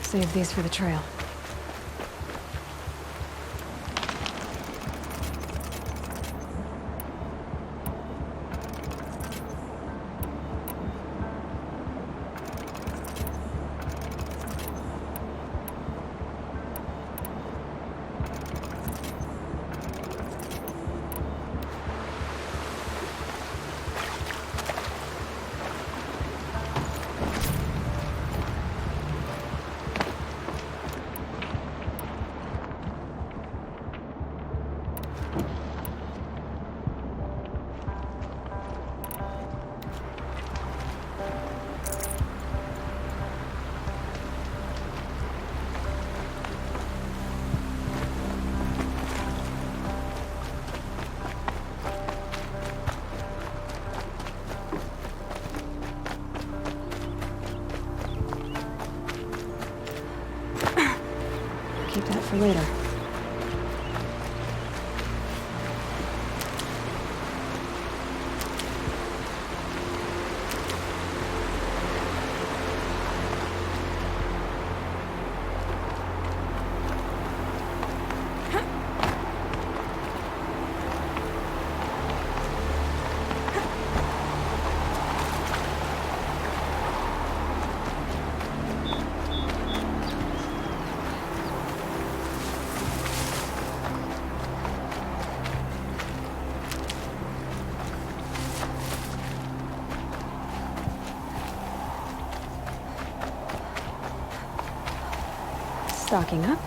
Save these for the trail. Keep that for later. Stocking up.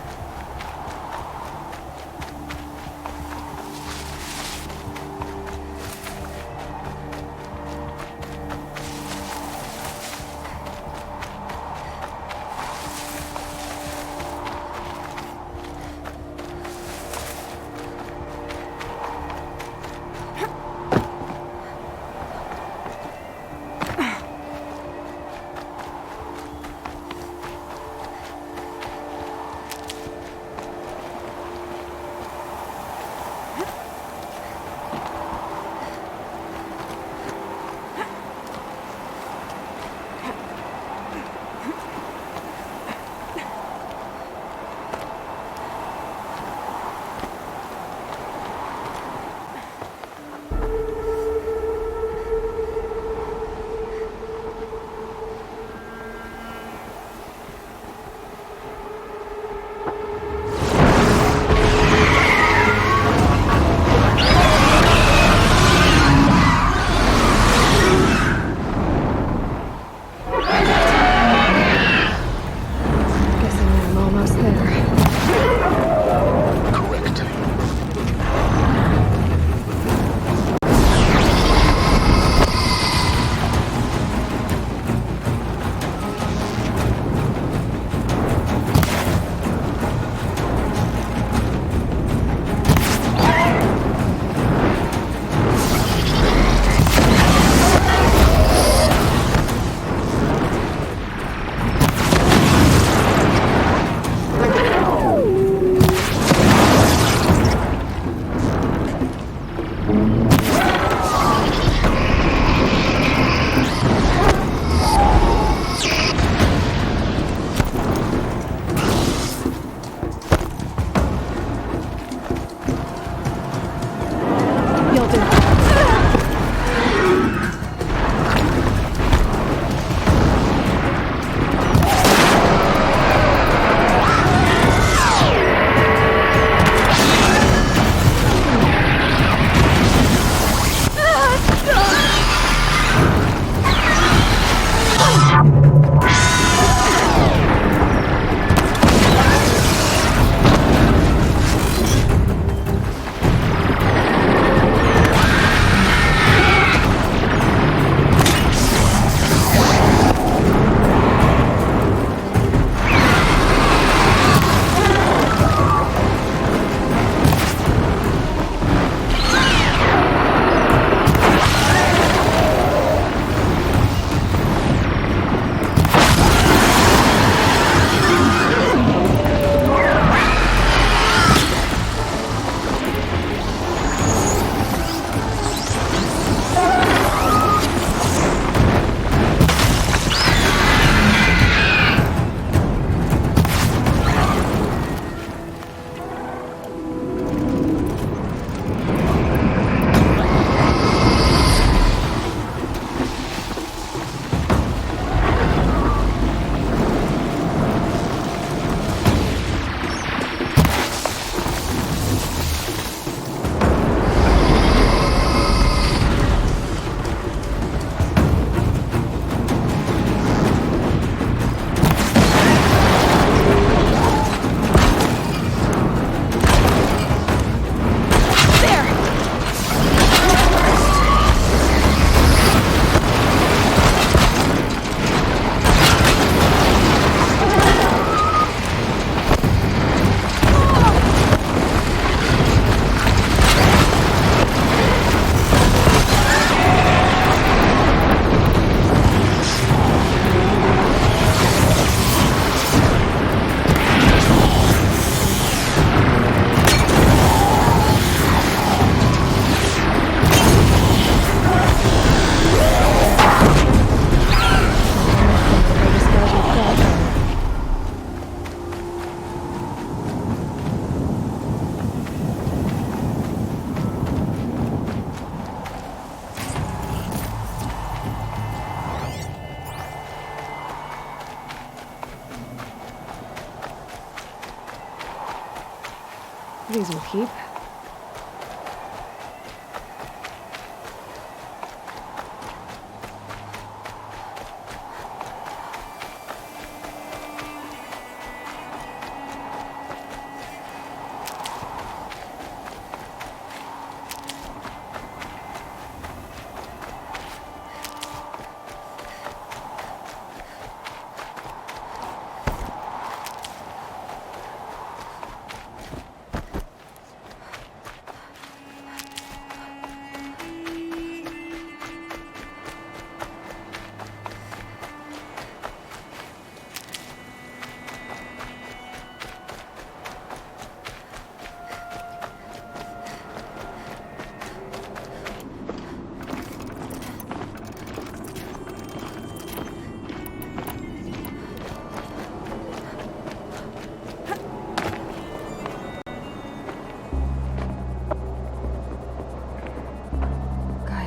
These will keep.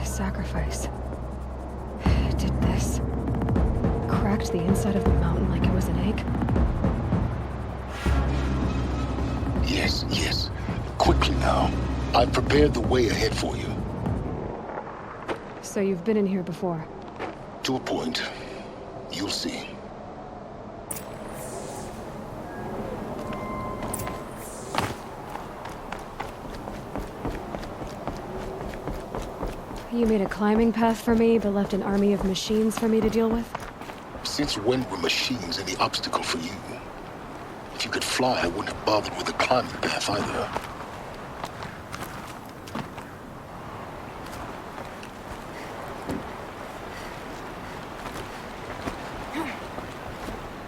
Sacrifice. It did this. Cracked the inside of the mountain like it was an egg. Yes, yes. Quickly now. I've prepared the way ahead for you. So you've been in here before? To a point. You'll see. You made a climbing path for me, but left an army of machines for me to deal with? Since when were machines any obstacle for you? If you could fly, I wouldn't have bothered with the climbing path either.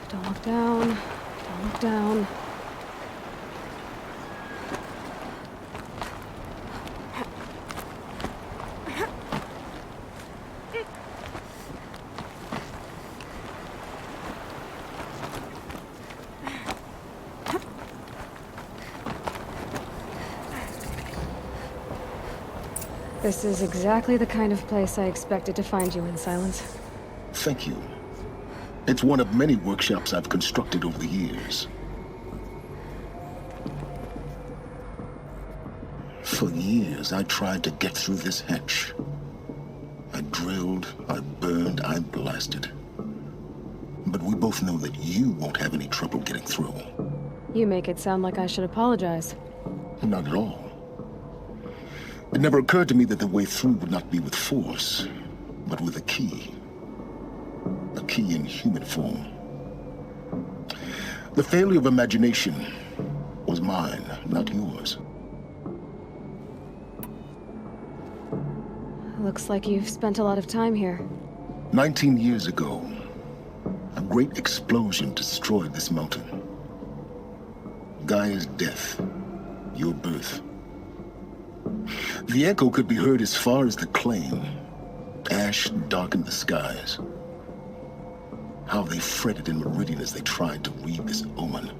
Don't look down. Don't look down. This is exactly the kind of place I expected to find you in, Silence. Thank you. It's one of many workshops I've constructed over the years. For years, I tried to get through this hatch. I drilled, I burned, I blasted. But we both know that you won't have any trouble getting through. You make it sound like I should apologize. Not at all. It never occurred to me that the way through would not be with force, but with a key. A key in human form. The failure of imagination was mine, not yours. Looks like you've spent a lot of time here. 19 years ago, a great explosion destroyed this mountain. Gaia's death, your birth. The echo could be heard as far as the claim. Ash darkened the skies. How they fretted in Meridian as they tried to read this omen.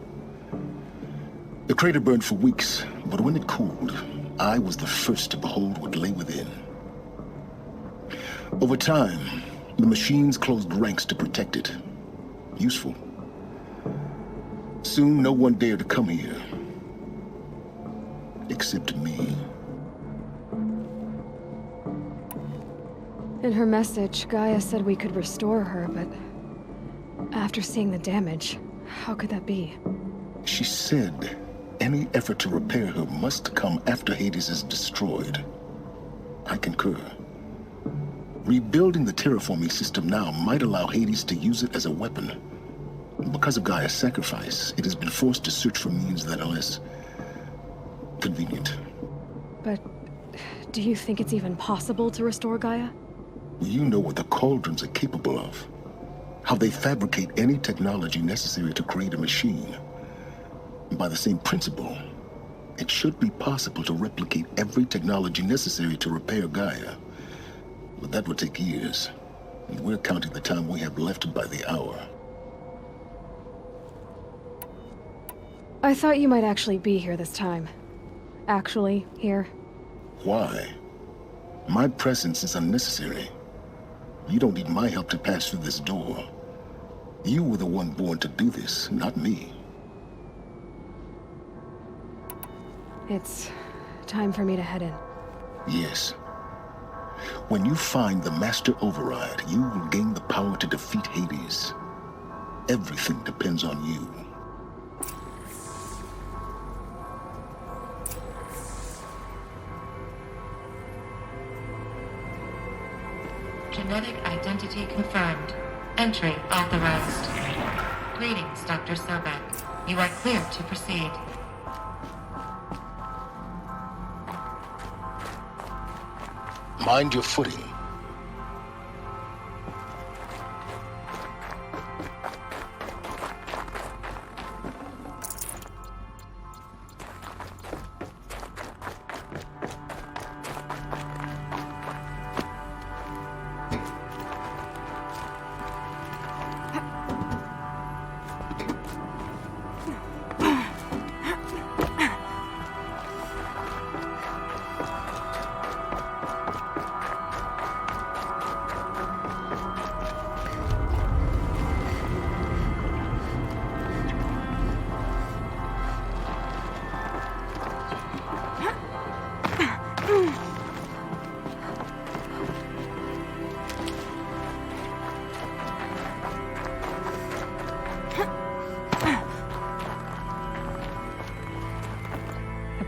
The crater burned for weeks, but when it cooled, I was the first to behold what lay within. Over time, the machines closed ranks to protect it. Useful. Soon, no one dared to come here. Except me. In her message, Gaia said we could restore her, but after seeing the damage, how could that be? She said any effort to repair her must come after Hades is destroyed. I concur. Rebuilding the terraforming system now might allow Hades to use it as a weapon. Because of Gaia's sacrifice, it has been forced to search for means that are less convenient. But do you think it's even possible to restore Gaia? You know what the Cauldrons are capable of. How they fabricate any technology necessary to create a machine. By the same principle, it should be possible to replicate every technology necessary to repair Gaia. But that would take years. And we're counting the time we have left by the hour. I thought you might actually be here this time. Actually, here. Why? My presence is unnecessary. You don't need my help to pass through this door. You were the one born to do this, not me. It's time for me to head in. Yes. When you find the Master Override, you will gain the power to defeat Hades. Everything depends on you. Genetic identity confirmed. Entry authorized. Greetings, Dr. Sobek. You are clear to proceed. Mind your footing.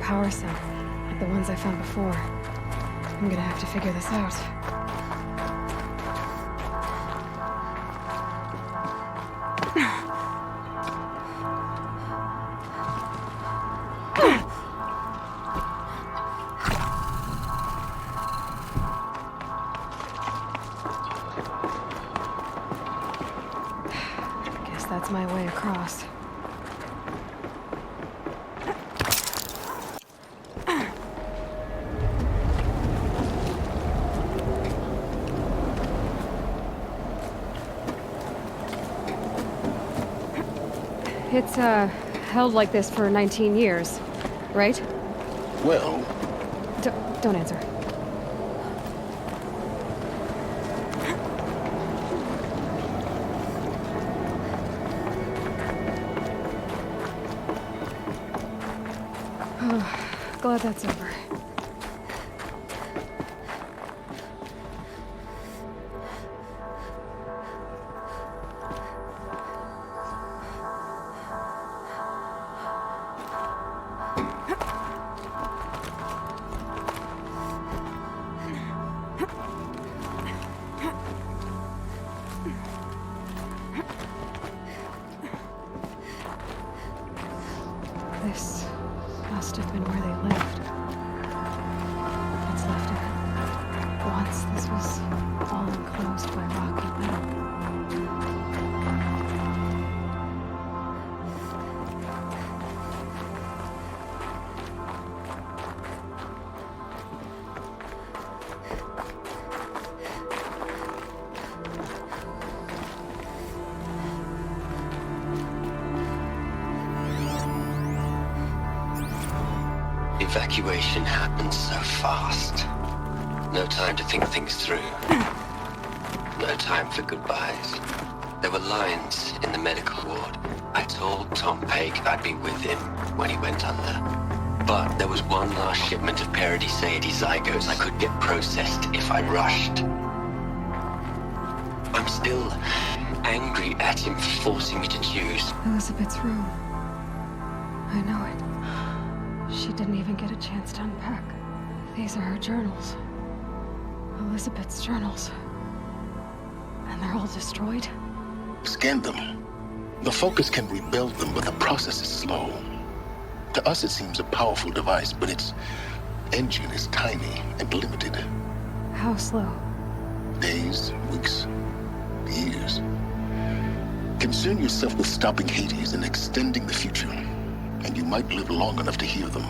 Power cell, like the ones I found before. I'm gonna have to figure this out. Guess that's my way across. It's, held like this for 19 years, right? Well, Don't answer. Oh, glad that's over. This must have been where they lived. What's left of it. Once this was all enclosed by rock and metal. Evacuation happens so fast. No time to think things through. No time for goodbyes. There were lines in the medical ward. I told Tom Pake I'd be with him when he went under. But there was one last shipment of Paradiseidae zygotes I could get processed if I rushed. I'm still angry at him for forcing me to choose. Elizabeth's room. I know it. She didn't even get a chance to unpack. These are her journals. Elizabeth's journals. And they're all destroyed? scan them. The Focus can rebuild them, but the process is slow. To us, it seems a powerful device, but its engine is tiny and limited. How slow? Days, weeks, years. Concern yourself with stopping Hades and extending the future, and you might live long enough to hear them.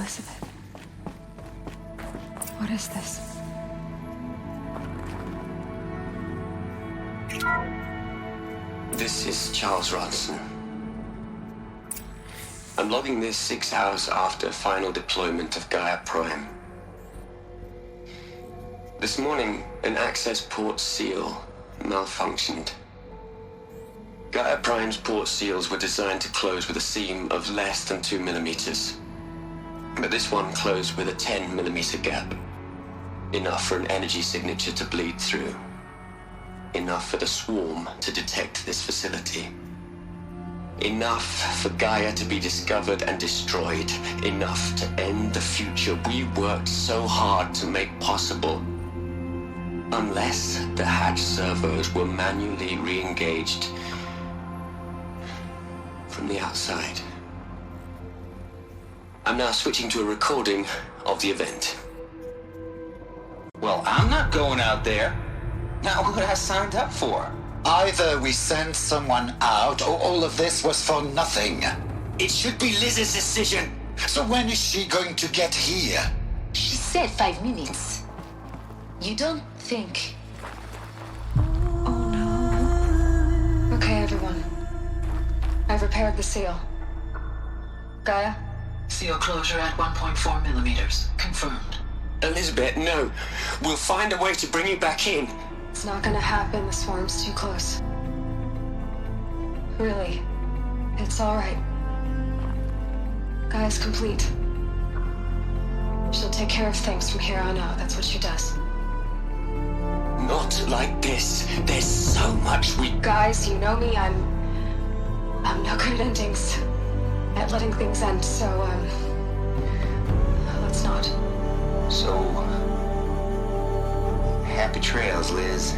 Elizabeth. What is this? This is Charles Ronson. I'm logging this 6 hours after final deployment of Gaia Prime. This morning, an access port seal malfunctioned. Gaia Prime's port seals were designed to close with a seam of less than 2 millimeters. But this one closed with a 10 millimeter gap. Enough for an energy signature to bleed through. Enough for the swarm to detect this facility. Enough for Gaia to be discovered and destroyed. Enough to end the future we worked so hard to make possible. Unless the hatch servos were manually re-engaged from the outside. I'm now switching to a recording of the event. Well, I'm not going out there. Not what I signed up for. Either we send someone out, or all of this was for nothing. It should be Liz's decision. So when is she going to get here? She said 5 minutes. You don't think... Oh no. Okay, everyone. I've repaired the seal. Gaia? Seal closure at 1.4 millimeters. Confirmed. Elizabeth, no. We'll find a way to bring you back in. It's not gonna happen. The swarm's too close. Really. It's alright. Gaia's complete. She'll take care of things from here on out. That's what she does. Not like this. There's so much we... Guys, you know me. I'm no good at endings. At letting things end, so, let's not. So, happy trails, Liz.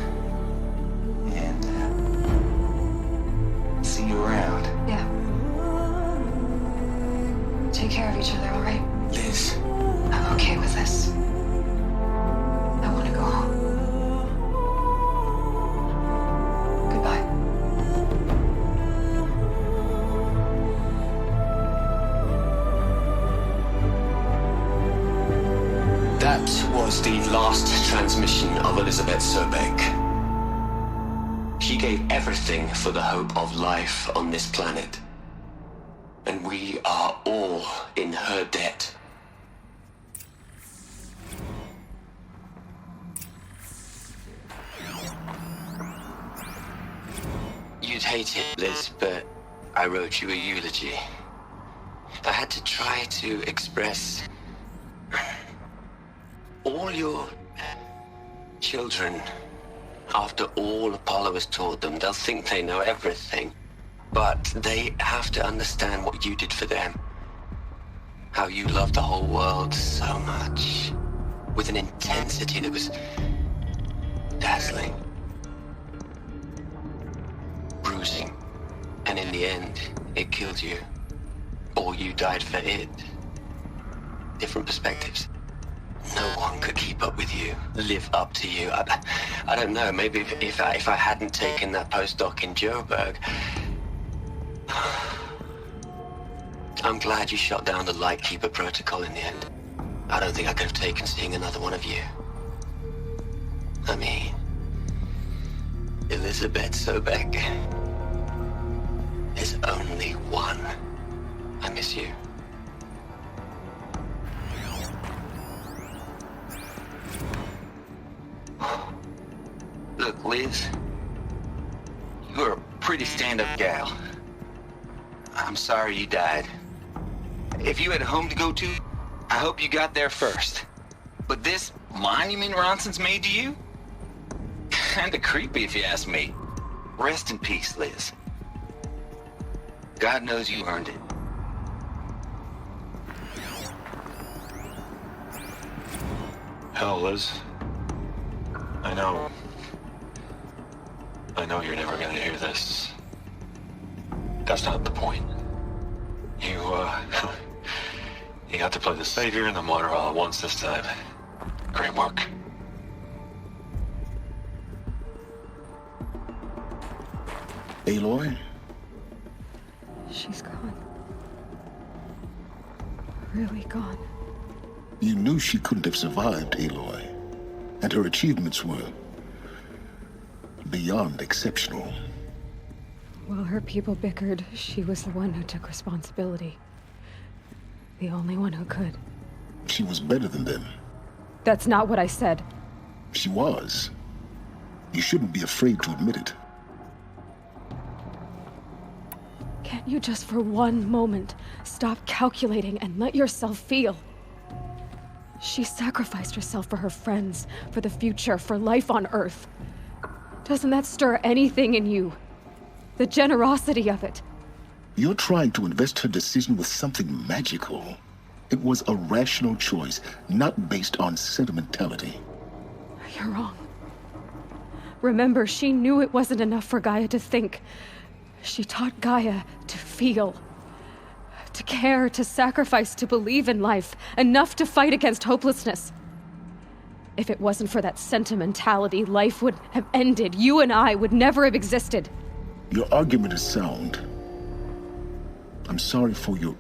And, see you around. Yeah. Take care of each other, alright? Liz. I'm okay with this. I want to go home. Goodbye. That was the last transmission of Elizabeth Sobek. She gave everything for the hope of life on this planet. And we are all in her debt. You'd hate it, Liz, but I wrote you a eulogy. I had to try to express all your children. After all Apollo has taught them, they'll think they know everything. But they have to understand what you did for them. How you loved the whole world so much. With an intensity that was dazzling. Bruising. And in the end, it killed you. Or you died for it. Different perspectives. No one could keep up with you, live up to you. I don't know, maybe if I hadn't taken that postdoc in Joburg. I'm glad you shot down the Lightkeeper protocol in the end. I don't think I could have taken seeing another one of you. I mean, Elizabeth Sobek. There's only one. I miss you. Look, Liz. You're a pretty stand-up gal. I'm sorry you died. If you had a home to go to, I hope you got there first. But this monument Ronson's made to you? Kinda creepy if you ask me. Rest in peace, Liz. God knows you earned it. Hell, Liz. I know you're never gonna hear this. That's not the point. You got to play the savior and the martyr all at once this time. Great work. Aloy? She's gone. Really gone. You knew she couldn't have survived, Aloy. And her achievements were beyond exceptional. While her people bickered, she was the one who took responsibility. The only one who could. She was better than them. That's not what I said. She was. You shouldn't be afraid to admit it. Can't you just for one moment stop calculating and let yourself feel? She sacrificed herself for her friends, for the future, for life on Earth. Doesn't that stir anything in you? The generosity of it. You're trying to invest her decision with something magical. It was a rational choice, not based on sentimentality. You're wrong. Remember, she knew it wasn't enough for Gaia to think. She taught Gaia to feel. To care, to sacrifice, to believe in life. Enough to fight against hopelessness. If it wasn't for that sentimentality, life would have ended. You and I would never have existed. Your argument is sound. I'm sorry for your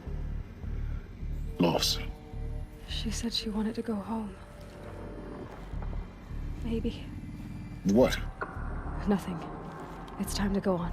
loss. She said she wanted to go home. Maybe. What? Nothing. It's time to go on.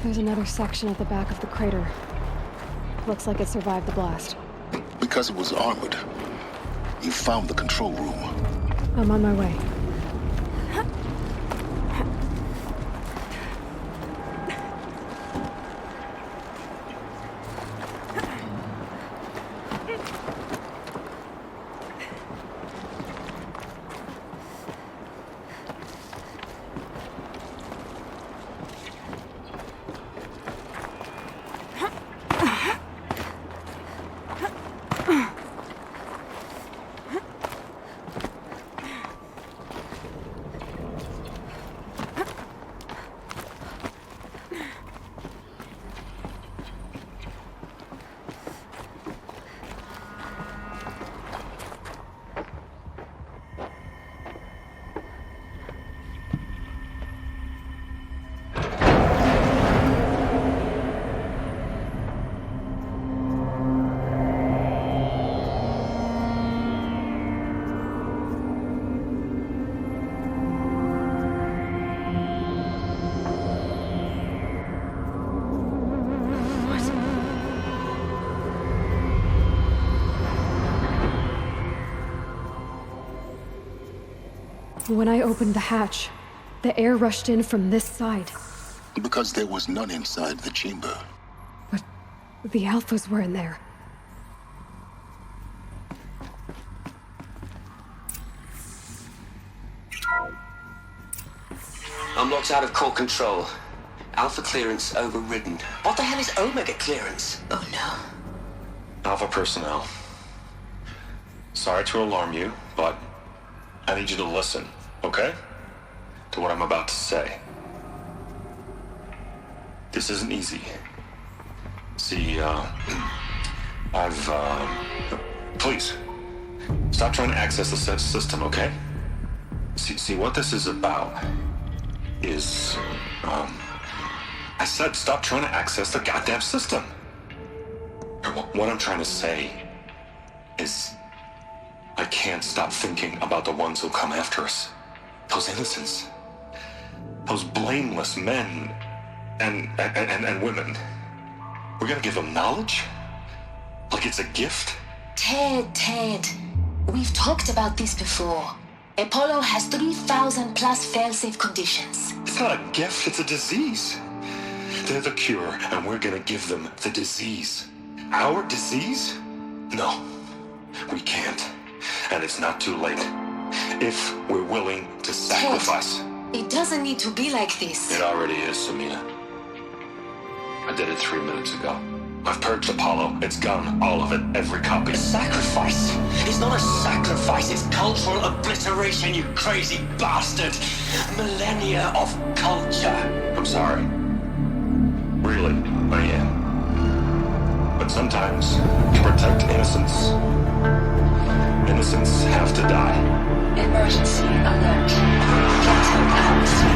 There's another section at the back of the crater. Looks like it survived the blast. Because it was armored. You found the control room. I'm on my way. When I opened the hatch, the air rushed in from this side. Because there was none inside the chamber. But the Alphas were in there. I'm locked out of core control. Alpha clearance overridden. What the hell is Omega clearance? Oh no. Alpha personnel. Sorry to alarm you, but I need you to listen, okay? To what I'm about to say. This isn't easy. See, please, stop trying to access the system, okay? See, what this is about is, I said stop trying to access the goddamn system. What I'm trying to say is, I can't stop thinking about the ones who come after us. Those innocents. Those blameless men and women. We're gonna give them knowledge? Like it's a gift? Ted. We've talked about this before. Apollo has 3,000 plus fail-safe conditions. It's not a gift, it's a disease. They're the cure, and we're gonna give them the disease. Our disease? No, we can't. And it's not too late. if we're willing to sacrifice. It doesn't need to be like this. It already is, Samina. I did it 3 minutes ago. I've purged Apollo. It's gone. All of it. Every copy. A sacrifice? It's not a sacrifice. It's cultural obliteration, you crazy bastard. Millennia of culture. I'm sorry. Really, I am. But sometimes, to protect innocence, innocents have to die. Emergency alert. Plasma out.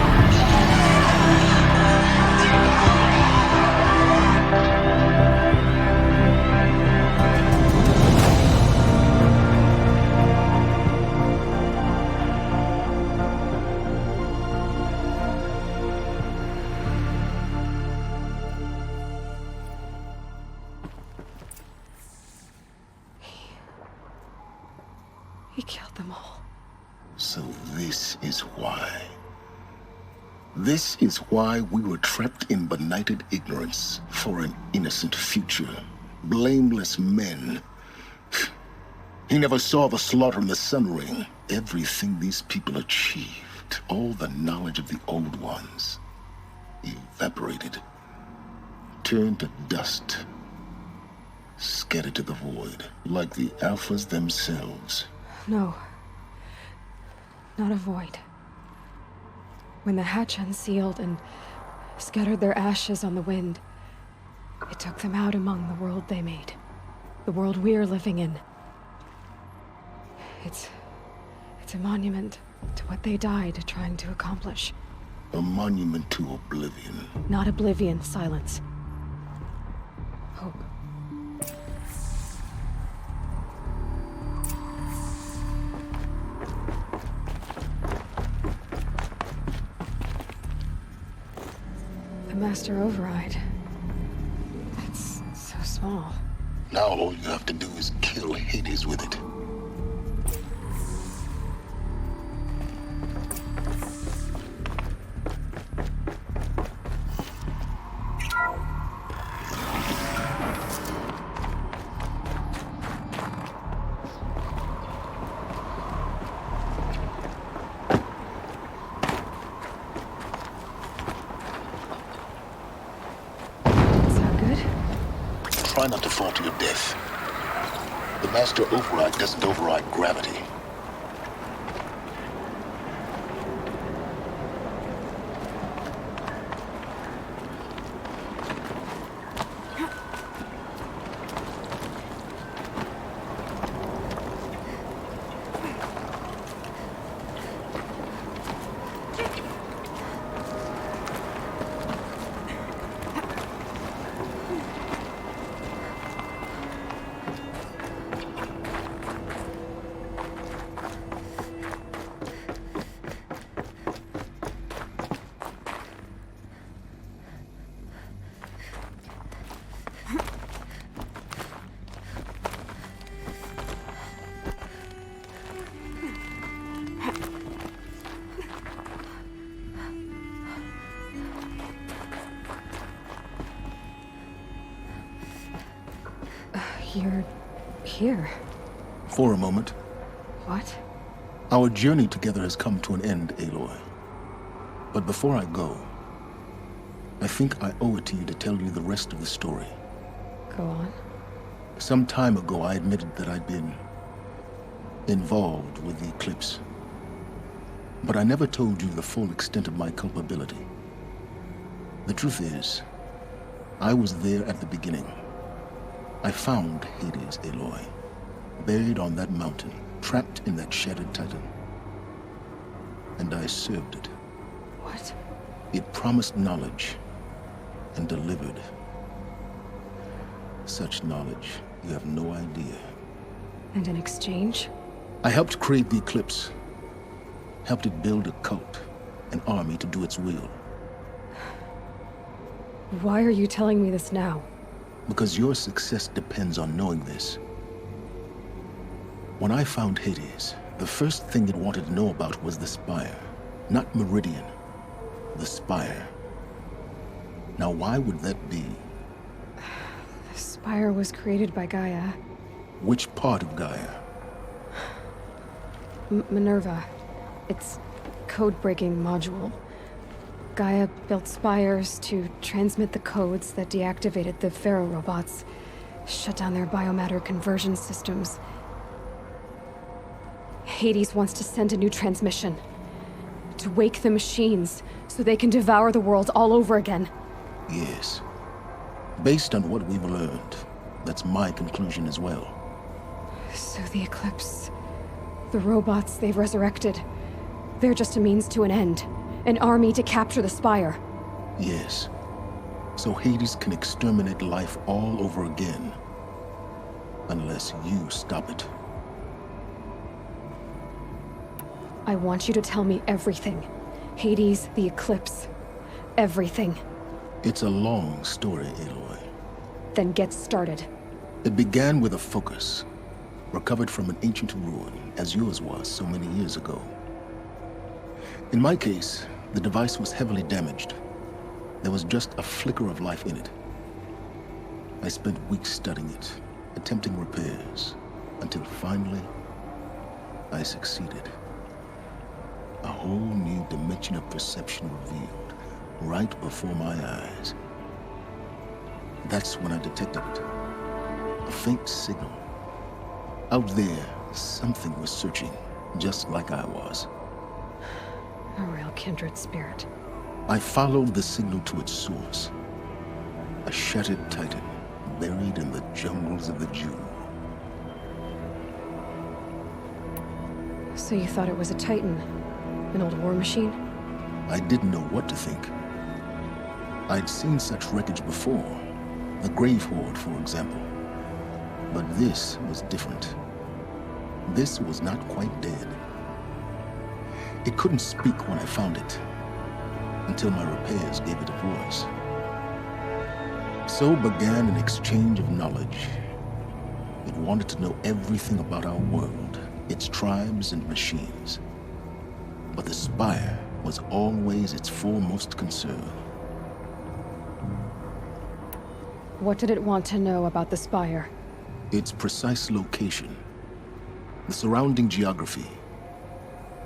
He killed them all. So this is why. This is why we were trapped in benighted ignorance for an innocent future. Blameless men. He never saw the slaughter in the Sun Ring. Everything these people achieved, all the knowledge of the old ones, evaporated, turned to dust, scattered to the void, like the Alphas themselves. No. Not a void. When the hatch unsealed and scattered their ashes on the wind, it took them out among the world they made. The world we're living in. It's a monument to what they died trying to accomplish. A monument to oblivion. Not oblivion, silence. Hope. The Master Override. It's so small. Now all you have to do is kill Hades with it. Try not to fall to your death. The Master Override doesn't override gravity. You're here. For a moment. What? Our journey together has come to an end, Aloy. But before I go, I think I owe it to you to tell you the rest of the story. Go on. Some time ago, I admitted that I'd been involved with the eclipse. But I never told you the full extent of my culpability. The truth is, I was there at the beginning. I found Hades, Aloy, buried on that mountain, trapped in that shattered titan. And I served it. What? It promised knowledge and delivered. Such knowledge, you have no idea. And in exchange? I helped create the eclipse. Helped it build a cult, an army to do its will. Why are you telling me this now? Because your success depends on knowing this. When I found Hades, the first thing it wanted to know about was the Spire. Not Meridian. The Spire. Now why would that be? The Spire was created by Gaia. Which part of Gaia? Minerva. It's code-breaking module. Gaia built spires to transmit the codes that deactivated the Pharaoh robots, shut down their biomatter conversion systems. Hades wants to send a new transmission. To wake the machines, so they can devour the world all over again. Yes. Based on what we've learned, that's my conclusion as well. So the Eclipse... the robots they've resurrected... they're just a means to an end. An army to capture the Spire. Yes. So Hades can exterminate life all over again. Unless you stop it. I want you to tell me everything. Hades, the Eclipse. Everything. It's a long story, Aloy. Then get started. It began with a focus. Recovered from an ancient ruin, as yours was so many years ago. In my case, the device was heavily damaged. There was just a flicker of life in it. I spent weeks studying it, attempting repairs, until finally, I succeeded. A whole new dimension of perception revealed, right before my eyes. That's when I detected it. A faint signal. Out there, something was searching, just like I was. A real kindred spirit. I followed the signal to its source. A shattered titan, buried in the jungles of the Jew. So you thought it was a titan? An old war machine? I didn't know what to think. I'd seen such wreckage before. The Grave Horde, for example. But this was different. This was not quite dead. It couldn't speak when I found it, until my repairs gave it a voice. So began an exchange of knowledge. It wanted to know everything about our world, its tribes and machines. But the Spire was always its foremost concern. What did it want to know about the Spire? Its precise location, the surrounding geography,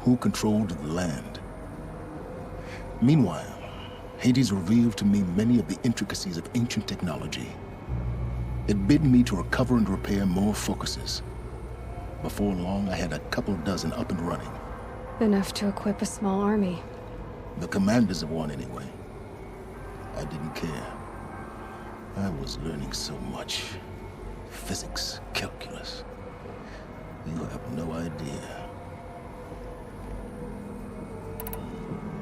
who controlled the land. Meanwhile, Hades revealed to me many of the intricacies of ancient technology. It bid me to recover and repair more focuses. Before long, I had a couple dozen up and running. Enough to equip a small army. The commanders of one, anyway. I didn't care. I was learning so much. Physics, calculus. You have no idea.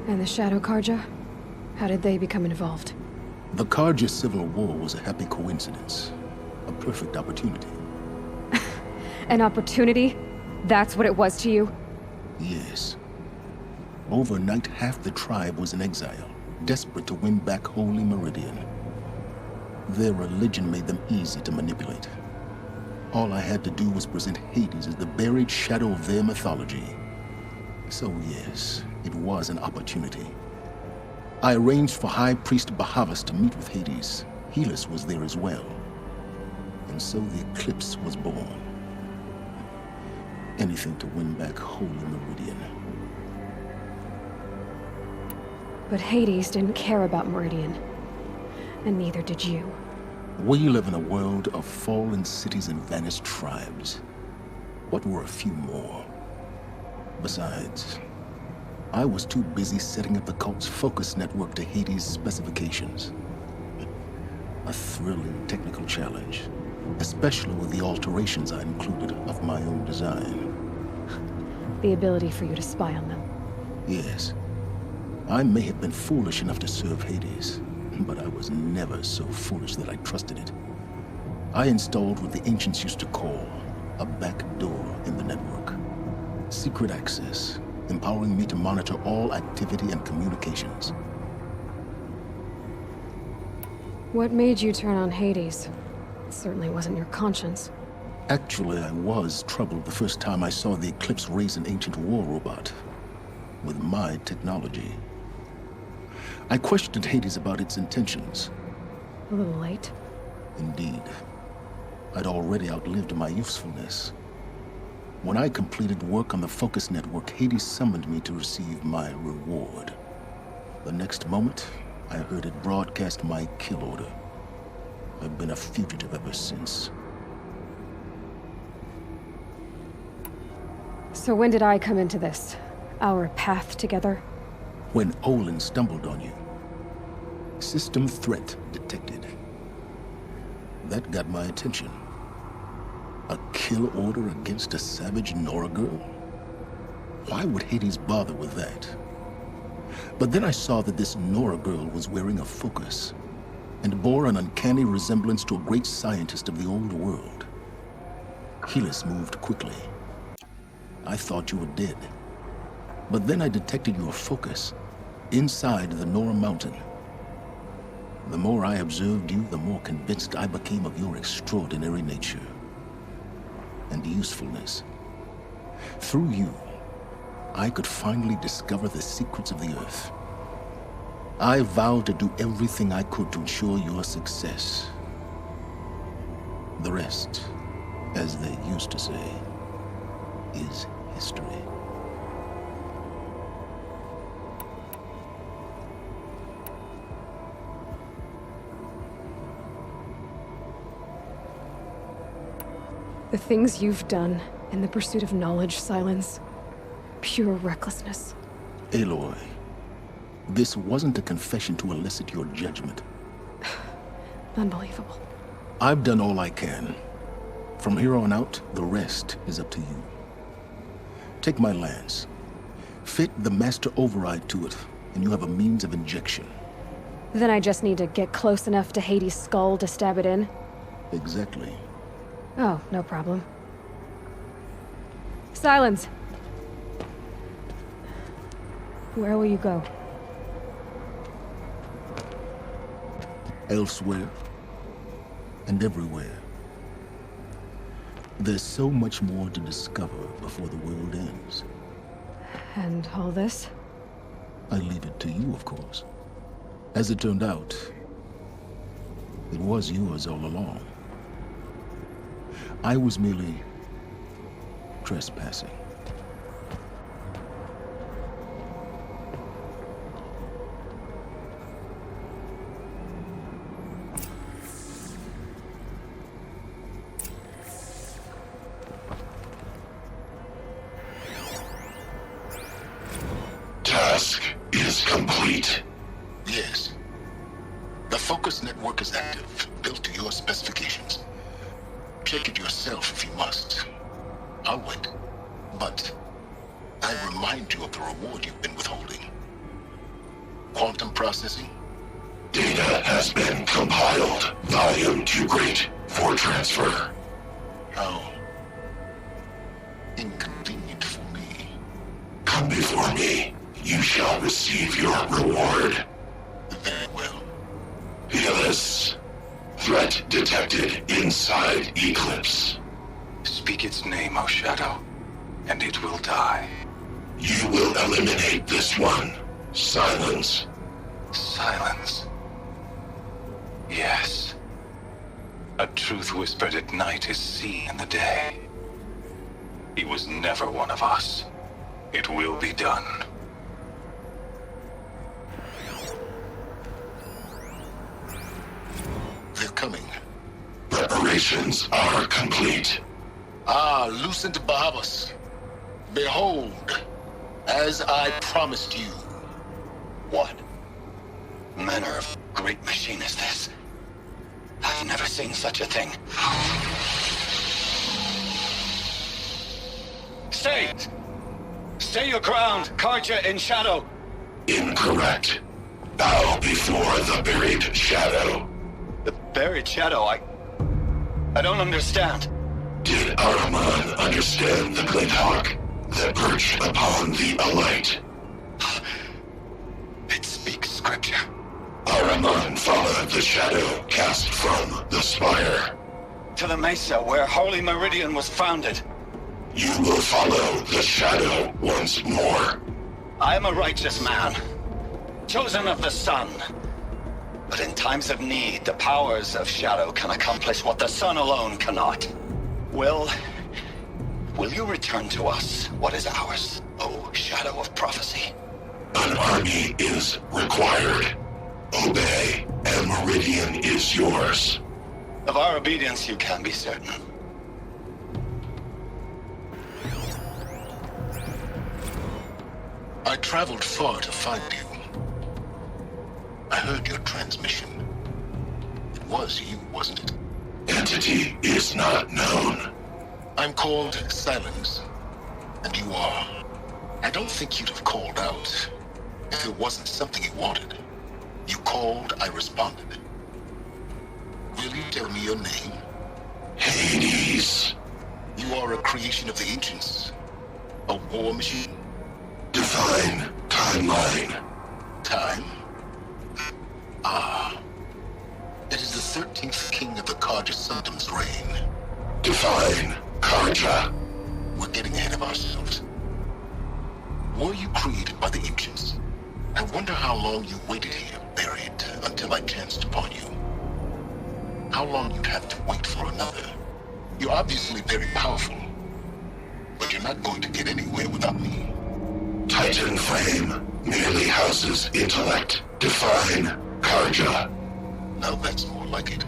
And the Shadow Karja? How did they become involved? The Karja Civil War was a happy coincidence. A perfect opportunity. An opportunity? That's what it was to you? Yes. Overnight, half the tribe was in exile, desperate to win back Holy Meridian. Their religion made them easy to manipulate. All I had to do was present Hades as the buried shadow of their mythology. So yes, it was an opportunity. I arranged for High Priest Bahavas to meet with Hades. Helis was there as well. And so the Eclipse was born. Anything to win back Holy Meridian. But Hades didn't care about Meridian. And neither did you. We live in a world of fallen cities and vanished tribes. What were a few more? Besides, I was too busy setting up the cult's focus network to Hades' specifications. A thrilling technical challenge, especially with the alterations I included of my own design. The ability for you to spy on them. Yes. I may have been foolish enough to serve Hades, but I was never so foolish that I trusted it. I installed what the ancients used to call a back door in the network. Secret access, empowering me to monitor all activity and communications. What made you turn on Hades? It certainly wasn't your conscience. Actually, I was troubled the first time I saw the Eclipse raise an ancient war robot. With my technology. I questioned Hades about its intentions. A little late. Indeed. I'd already outlived my usefulness. When I completed work on the Focus Network, Hades summoned me to receive my reward. The next moment, I heard it broadcast my kill order. I've been a fugitive ever since. So when did I come into this? Our path together? When Olin stumbled on you. System threat detected. That got my attention. A kill order against a savage Nora girl? Why would Hades bother with that? But then I saw that this Nora girl was wearing a focus, and bore an uncanny resemblance to a great scientist of the old world. Helis moved quickly. I thought you were dead. But then I detected your focus inside the Nora mountain. The more I observed you, the more convinced I became of your extraordinary nature and usefulness. Through you, I could finally discover the secrets of the Earth. I vowed to do everything I could to ensure your success. The rest, as they used to say, is history. The things you've done in the pursuit of knowledge, Silence. Pure recklessness. Aloy, this wasn't a confession to elicit your judgment. Unbelievable. I've done all I can. From here on out, the rest is up to you. Take my lance. Fit the master override to it, and you have a means of injection. Then I just need to get close enough to Hades' skull to stab it in? Exactly. Oh, no problem. Silence! Where will you go? Elsewhere. And everywhere. There's so much more to discover before the world ends. And all this? I leave it to you, of course. As it turned out, it was yours all along. I was merely trespassing. Task is complete. Yes. The Focus Network is active, built to your specifications. Check it yourself if you must. I'll wait. But I remind you of the reward you've been withholding. Quantum processing? Data has been compiled. Volume too great for transfer. How inconvenient for me. Come before me. You shall receive your reward. Very well. Helis. Threat detected inside Eclipse. Speak its name, O Shadow, and it will die. You will eliminate this one. Silence. Silence. Yes. A truth whispered at night is seen in the day. He was never one of us. It will be done. They're coming. Preparations are complete. Ah, Lucent Bahavas. Behold, as I promised you. What manner of great machine is this? I've never seen such a thing. Stay! Stay your ground, Karja in Shadow! Incorrect. Bow before the buried shadow. The buried shadow, I don't understand. Did Ahriman understand the glint hawk that perched upon the alight? It speaks scripture. Ahriman followed the shadow cast from the spire. To the mesa where Holy Meridian was founded. You will follow the shadow once more. I am a righteous man, chosen of the sun. But in times of need, the powers of shadow can accomplish what the sun alone cannot. Will Will you return to us what is ours, O Shadow of Prophecy? An army is required. Obey, and Meridian is yours. Of our obedience you can be certain. I traveled far to find you. I heard your transmission. It was you, wasn't it? Entity is not known. I'm called Silence, and you are. I don't think you'd have called out if it wasn't something you wanted. You called, I responded. Will you tell me your name? Hades. You are a creation of the ancients. A war machine. Define timeline. Time? Ah. It is the 13th king of the Karja Symptom's reign. Define Karja. We're getting ahead of ourselves. Were you created by the ancients? I wonder how long you waited here, buried, until I chanced upon you. How long you'd have to wait for another. You're obviously very powerful, but you're not going to get anywhere without me. Titan Flame merely houses intellect. Define Karja. Now that's more like it.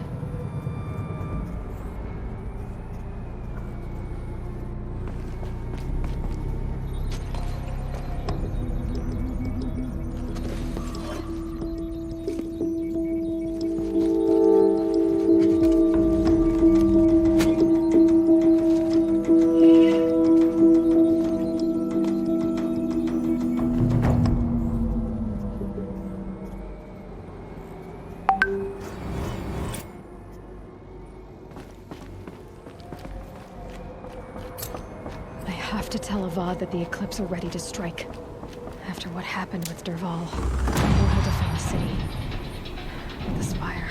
That the Eclipse are ready to strike. After what happened with Derval, I know how to defend the city. The Spire.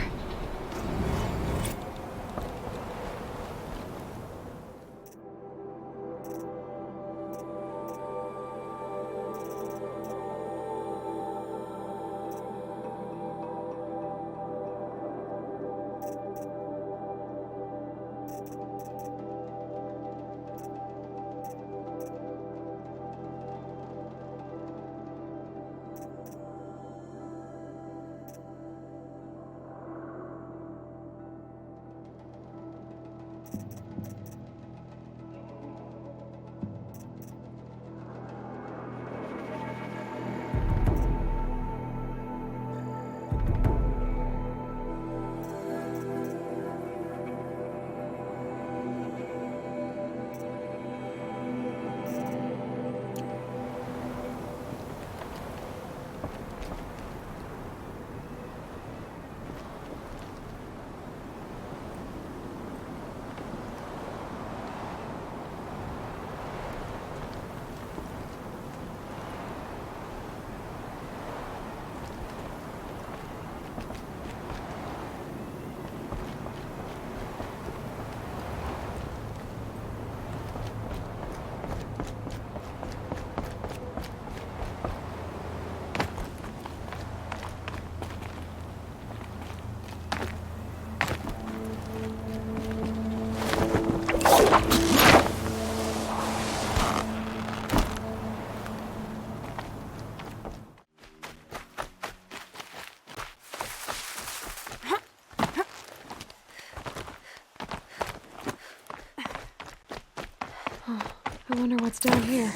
I wonder what's down here.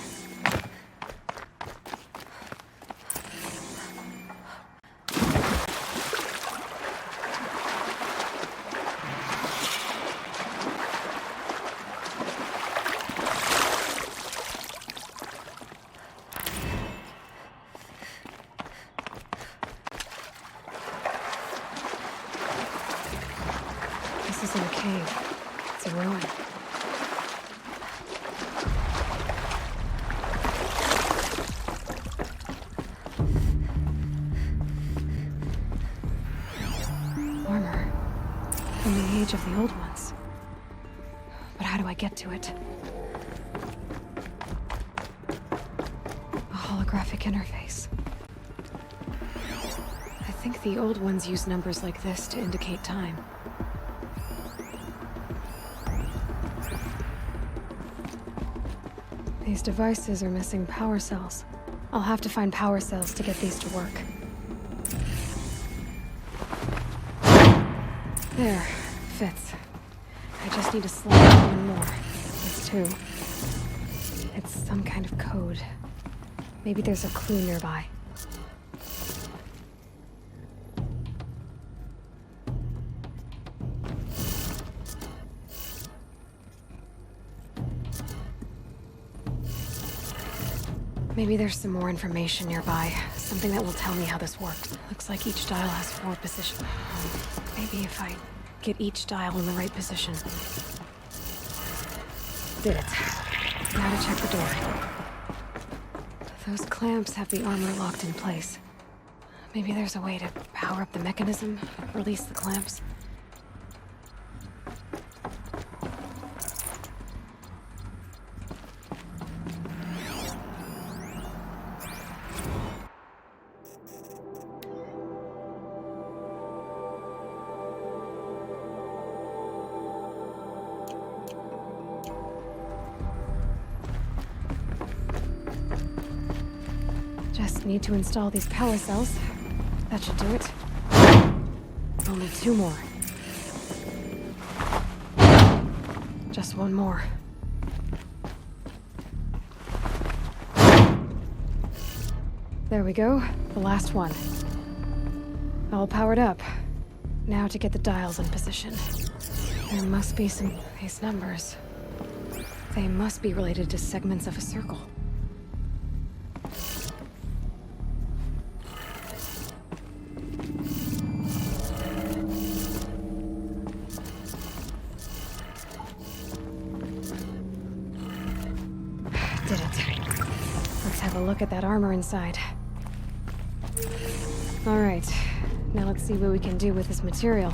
This isn't a cave. It's a ruin. Of the old ones. But how do I get to it? A holographic interface. I think the old ones use numbers like this to indicate time. These devices are missing power cells. I'll have to find power cells to get these to work. There, fits. I just need to slide one more. That's two. It's some kind of code. Maybe there's a clue nearby. Maybe there's some more information nearby. Something that will tell me how this works. Looks like each dial has 4 positions. Maybe if I get each dial in the right position. Did it. Now to check the door. Those clamps have the armor locked in place. Maybe there's a way to power up the mechanism, release the clamps. Just need to install these power cells. That should do it. Only 2 more. Just 1 more. There we go. The last one. All powered up. Now to get the dials in position. There must be some... These numbers. They must be related to segments of a circle. Did it. Let's have a look at that armor inside. All right. Now let's see what we can do with this material.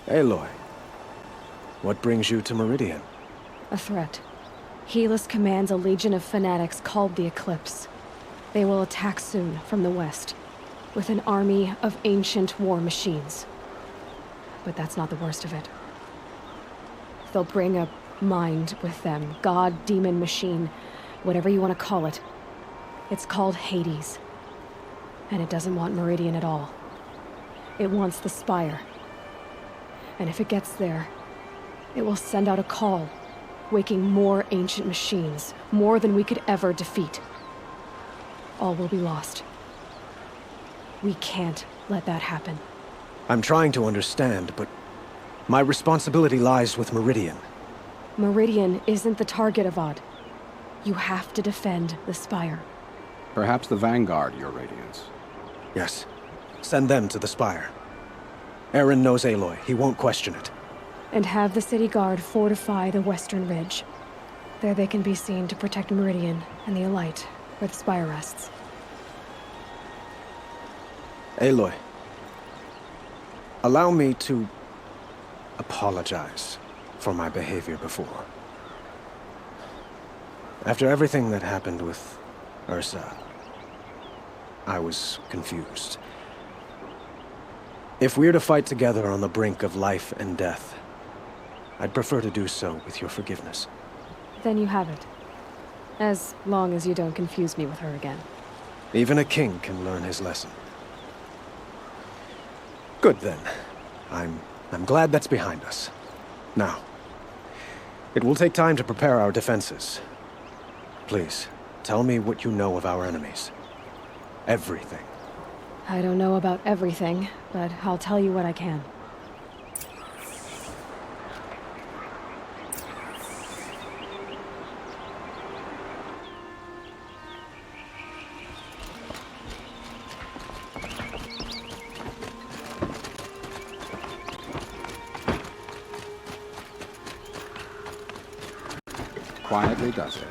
Aloy, what brings you to Meridian? A threat. Helis commands a legion of fanatics called the Eclipse. They will attack soon from the west, with an army of ancient war machines. But that's not the worst of it. They'll bring a mind with them, god, demon, machine, whatever you want to call it. It's called Hades. And it doesn't want Meridian at all. It wants the Spire. And if it gets there, it will send out a call waking more ancient machines, more than we could ever defeat. All will be lost. We can't let that happen. I'm trying to understand, but my responsibility lies with Meridian. Meridian isn't the target, Avad. You have to defend the Spire. Perhaps the Vanguard, Your Radiance. Yes. Send them to the Spire. Aaron knows Aloy. He won't question it. And have the city guard fortify the western ridge. There they can be seen to protect Meridian and the Elite, where the Spire rests. Aloy, allow me to apologize for my behavior before. After everything that happened with Ursa, I was confused. If we're to fight together on the brink of life and death, I'd prefer to do so with your forgiveness. Then you have it. As long as you don't confuse me with her again. Even a king can learn his lesson. Good then. I'm glad that's behind us. Now, it will take time to prepare our defenses. Please, tell me what you know of our enemies. Everything. I don't know about everything, but I'll tell you what I can. Quietly does it.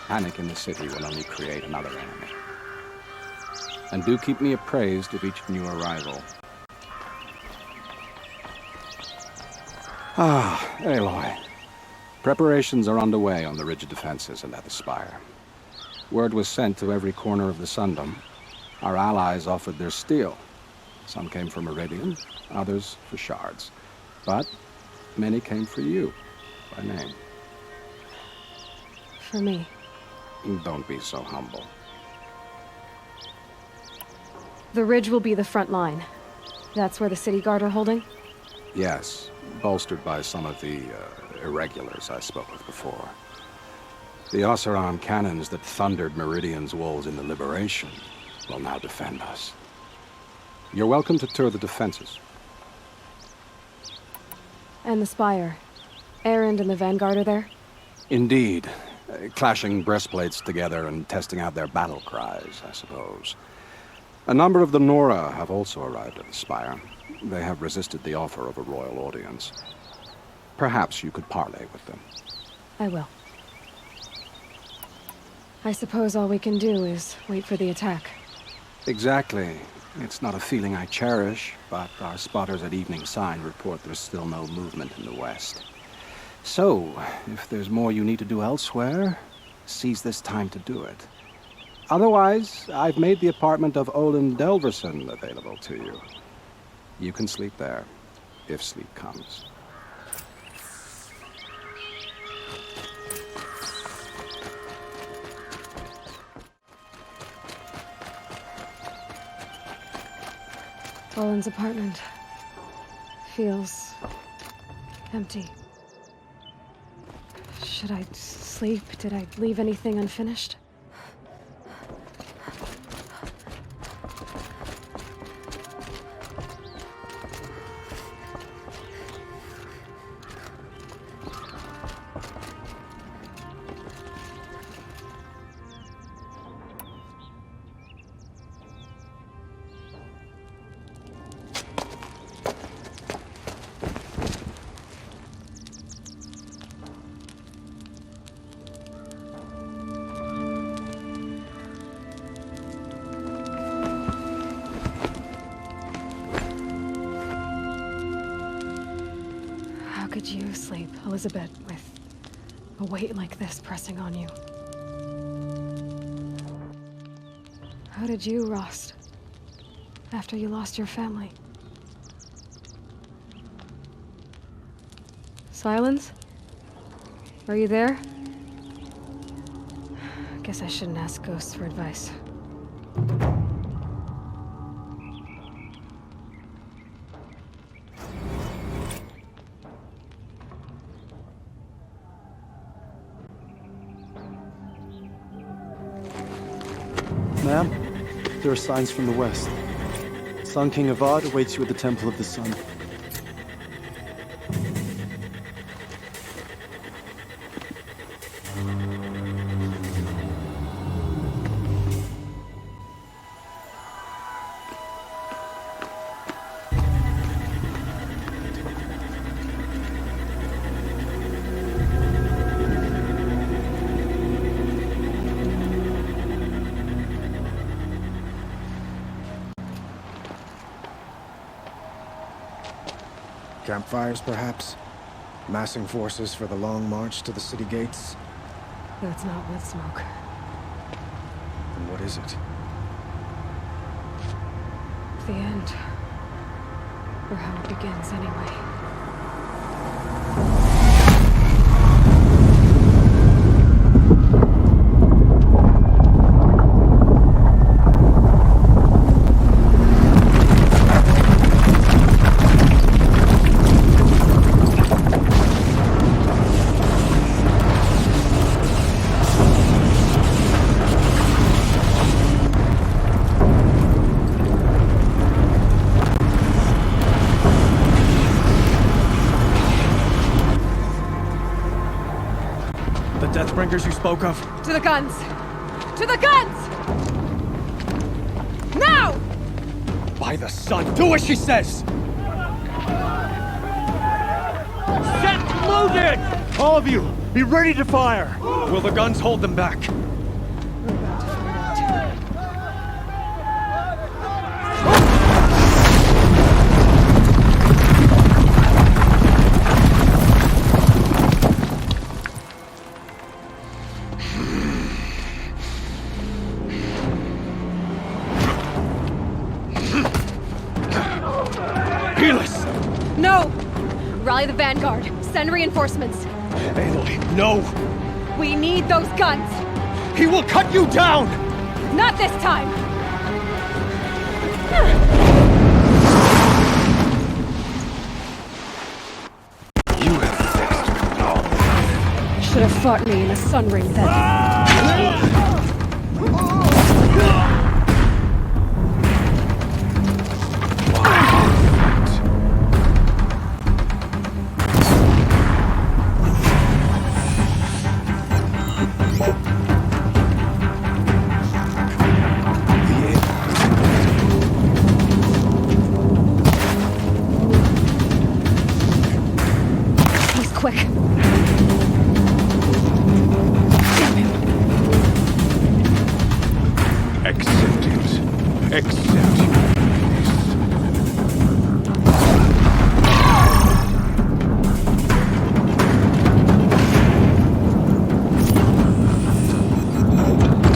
Panic in the city will only create another enemy. And do keep me appraised of each new arrival. Aloy. Preparations are underway on the ridge defenses and at the Spire. Word was sent to every corner of the Sundom. Our allies offered their steel. Some came for Meridian, others for shards. But many came for you, by name. For me. Don't be so humble. The ridge will be the front line. That's where the city guard are holding? Yes, bolstered by some of the irregulars I spoke with before. The Oseram cannons that thundered Meridian's walls in the Liberation will now defend us. You're welcome to tour the defenses. And the Spire. Erend and the Vanguard are there? Indeed. Clashing breastplates together and testing out their battle cries, I suppose. A number of the Nora have also arrived at the Spire. They have resisted the offer of a royal audience. Perhaps you could parley with them. I will. I suppose all we can do is wait for the attack. Exactly. It's not a feeling I cherish, but our spotters at Evening Sign report there's still no movement in the west. So, if there's more you need to do elsewhere, seize this time to do it. Otherwise, I've made the apartment of Olin Delverson available to you. You can sleep there, if sleep comes. Olin's apartment feels empty. Should I sleep? Did I leave anything unfinished? How could you sleep, Elizabeth, with a weight like this pressing on you? How did you, Rost, after you lost your family? Silence? Are you there? Guess I shouldn't ask ghosts for advice. Ma'am, there are signs from the west. Sun King Avad awaits you at the Temple of the Sun. Campfires, perhaps? Massing forces for the long march to the city gates? That's not with smoke. And what is it? The end. Or how it begins, anyway. Deathbringers you spoke of? To the guns! To the guns! Now! By the sun, do as she says! Set loaded! All of you, be ready to fire! Will the guns hold them back? No! Rally the vanguard. Send reinforcements. Aloy, no! We need those guns! He will cut you down! Not this time! You have fixed Aloy. Should have fought me in a sun ring then. Quick. Accept it. Accept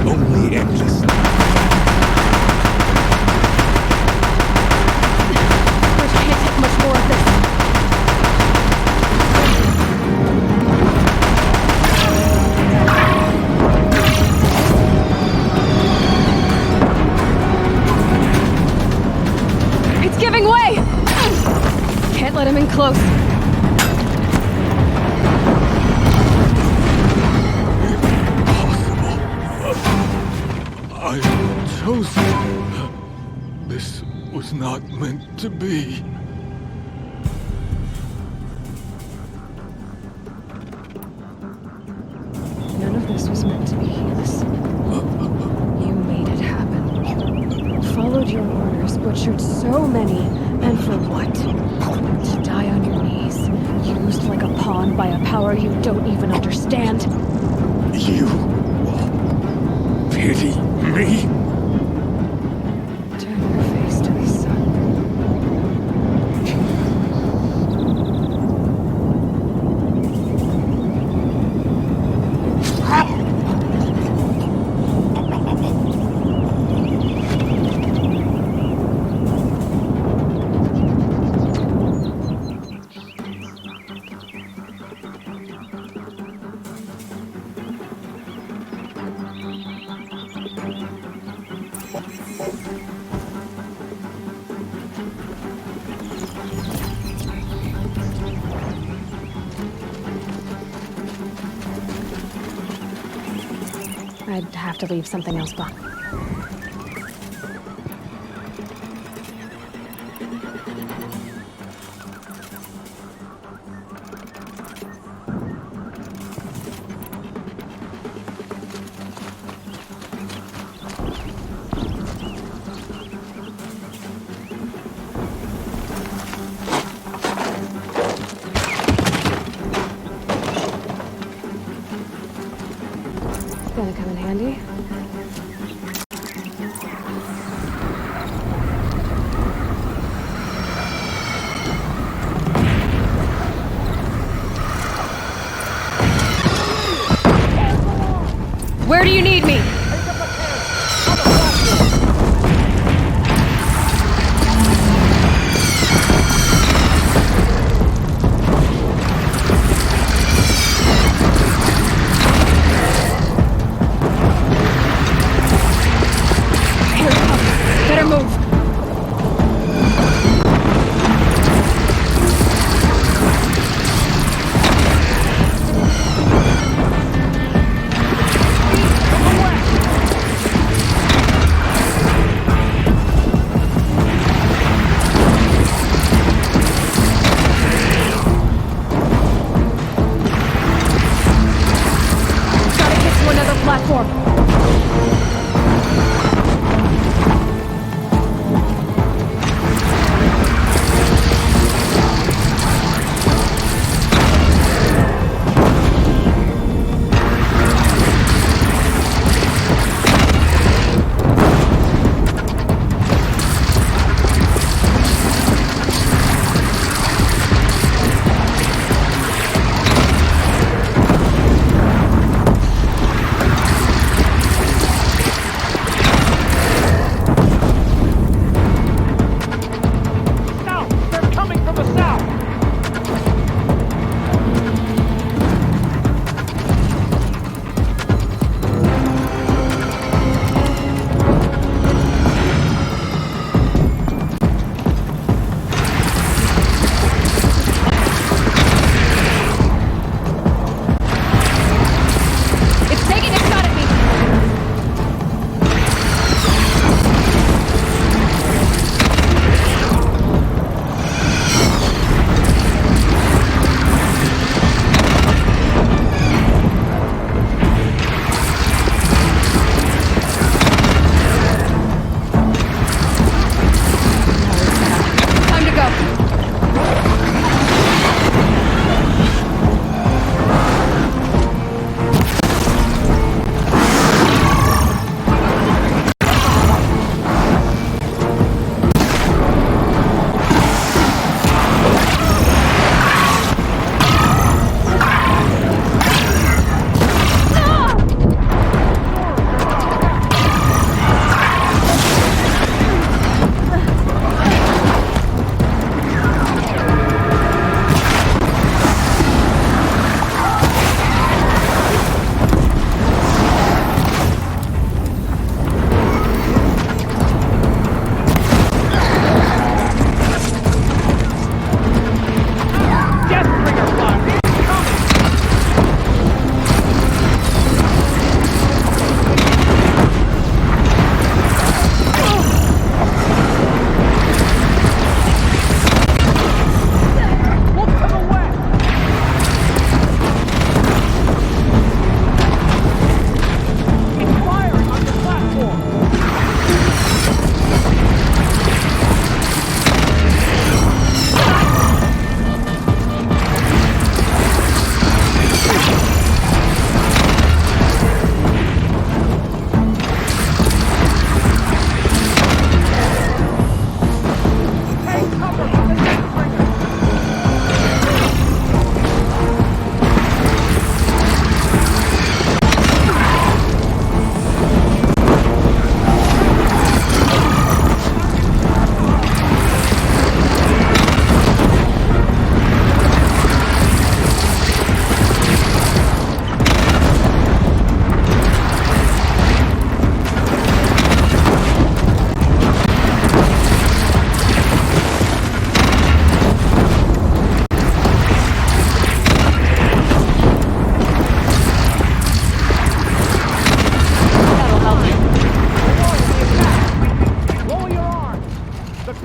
only endless. I can't take much more of this. Giving way! Can't let him in close. I chose it. This was not meant to be. None of this was meant to be, Helis. You made it happen. Followed your orders, butchered so many, and for what? To die on your knees, used like a pawn by a power you don't even understand. You pity me? Turn your face to the sun. I'd have to leave something else behind.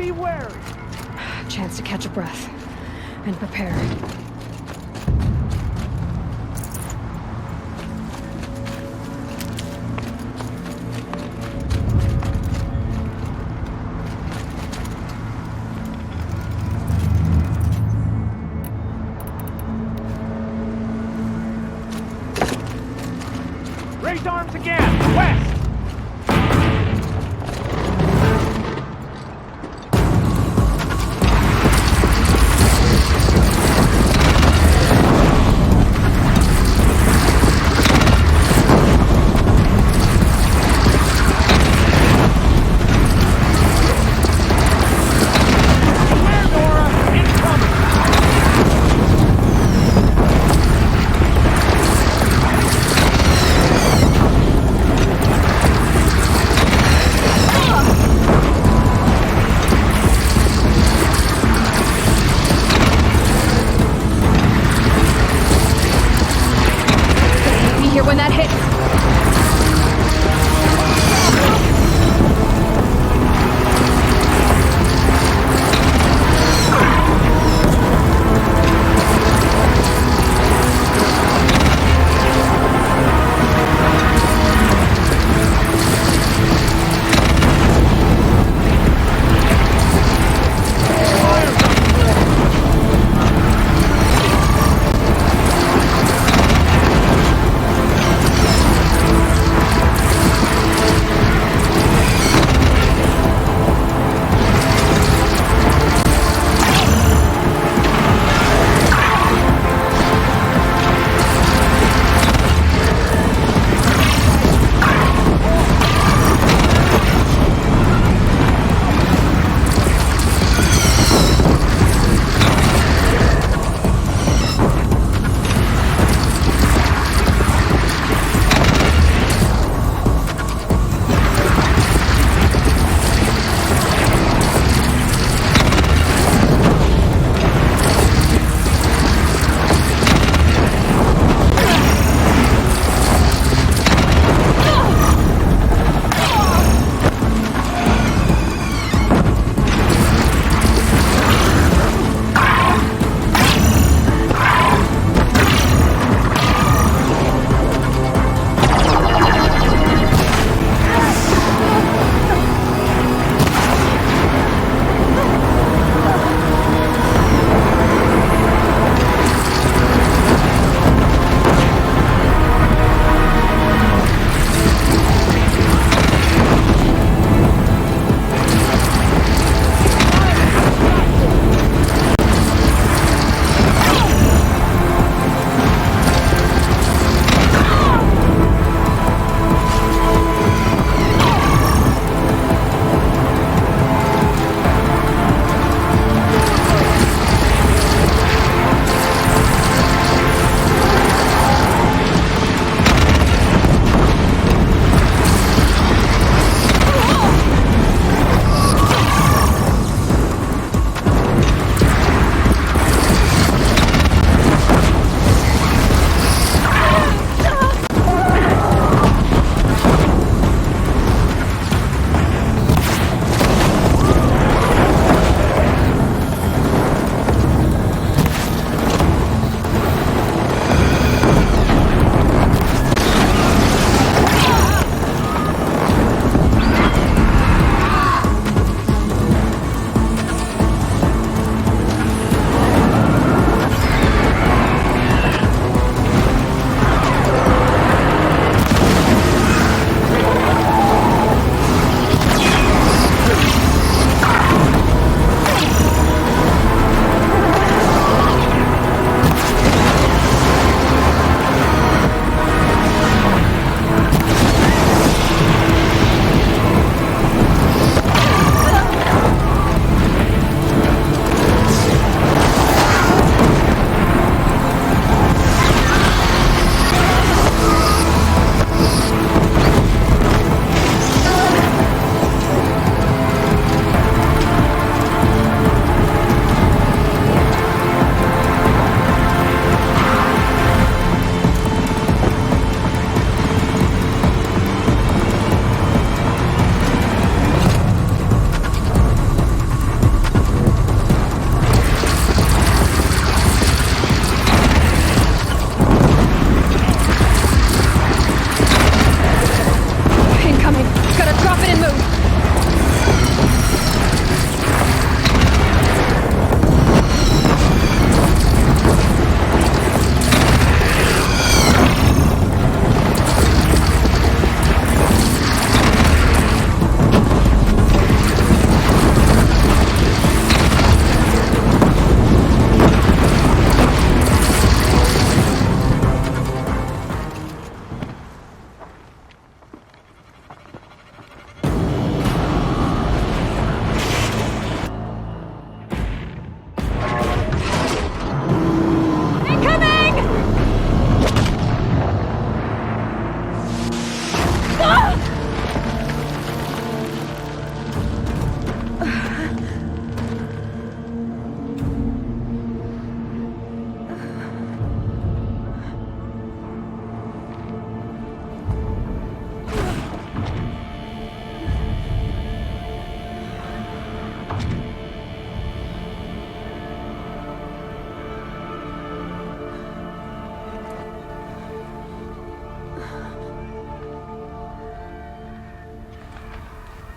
Be wary. Chance to catch a breath and prepare. Raise arms again! West!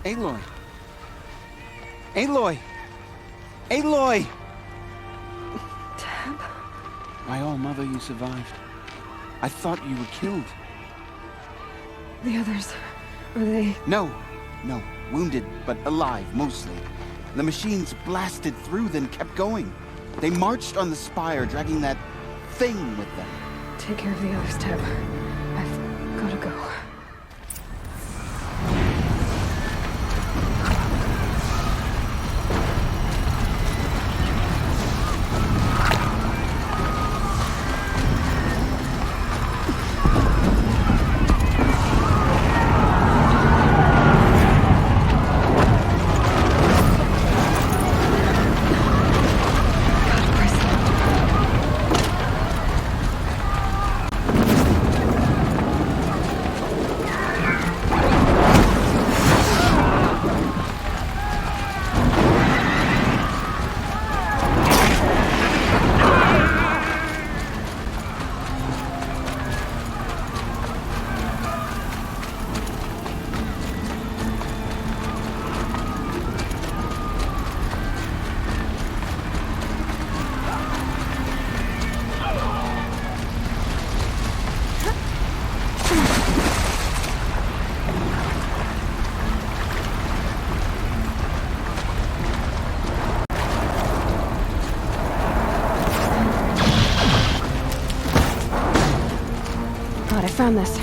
Aloy! Aloy! Aloy! Dad? My own mother, you survived. I thought you were killed. The others, are they... No. Wounded, but alive, mostly. The machines blasted through, then kept going. They marched on the spire, dragging that thing with them. Take care of the others, Tab. I've gotta go. I found this.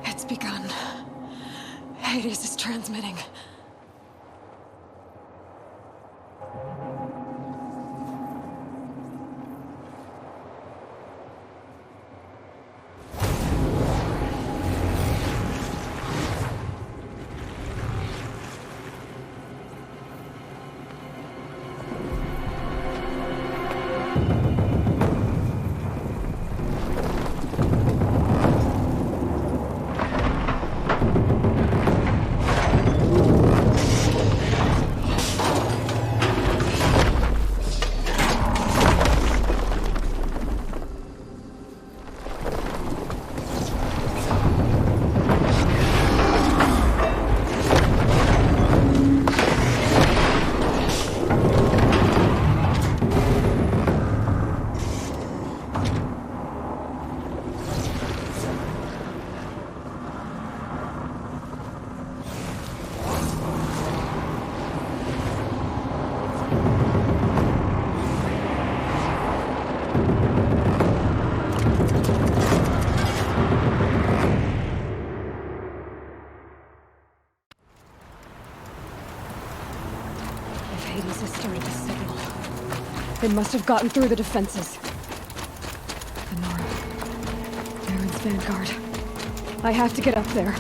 It's begun. Hades is transmitting. Hades has started to signal. They must have gotten through the defenses. The North. Baron's vanguard. I have to get up there.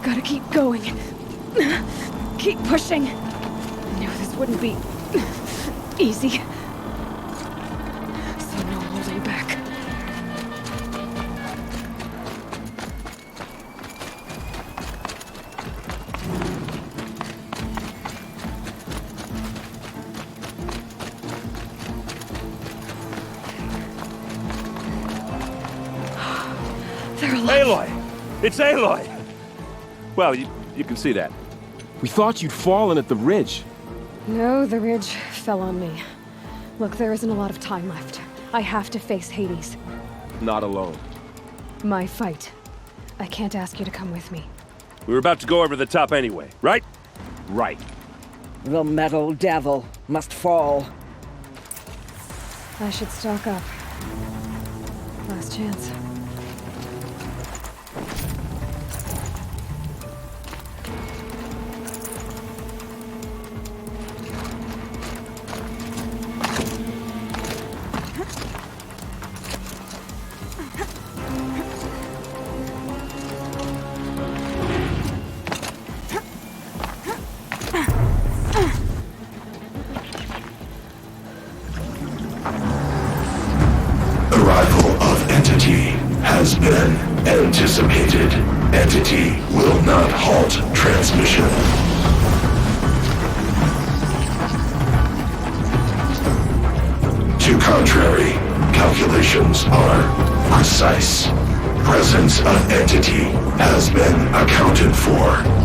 Gotta keep going. Keep pushing. I knew this wouldn't be easy. So no holding back. They're alive. Aloy! It's Aloy! Well, you can see that. We thought you'd fallen at the ridge. No, the ridge fell on me. Look, there isn't a lot of time left. I have to face Hades. Not alone. My fight. I can't ask you to come with me. We were about to go over the top anyway, right? Right. The metal devil must fall. I should stock up. Last chance. Has been anticipated. Entity will not halt transmission. To contrary, calculations are precise. Presence of entity has been accounted for.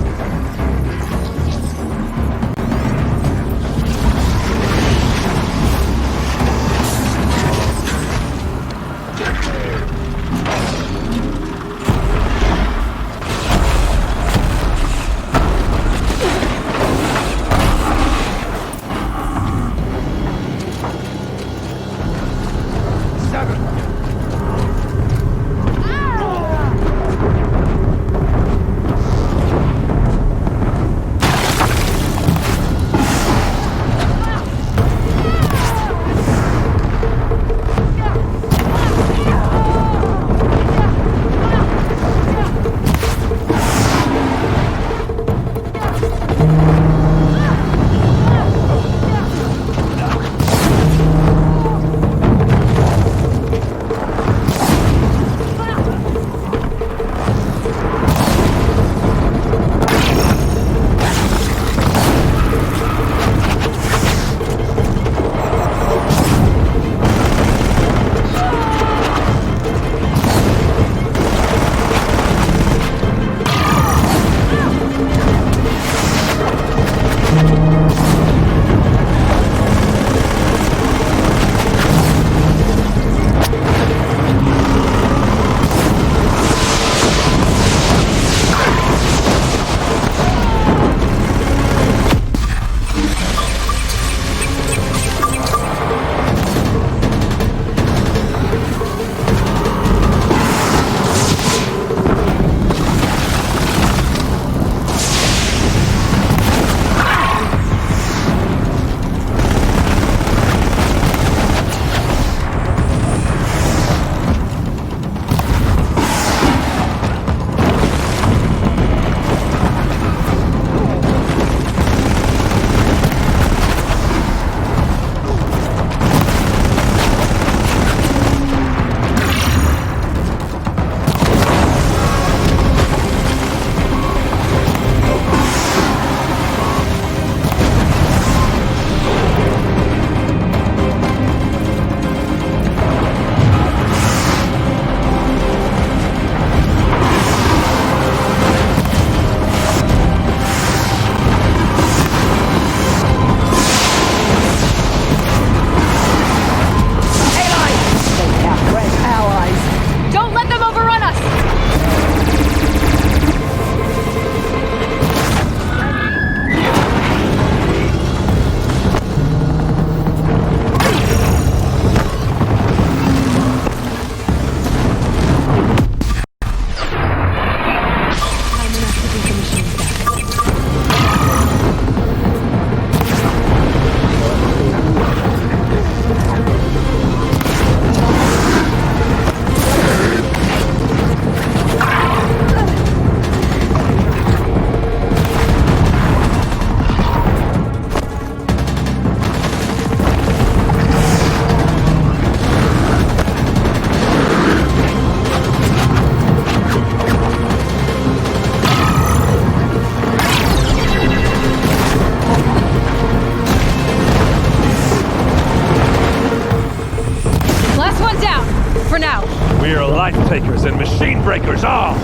for now. We are life takers and machine breakers all!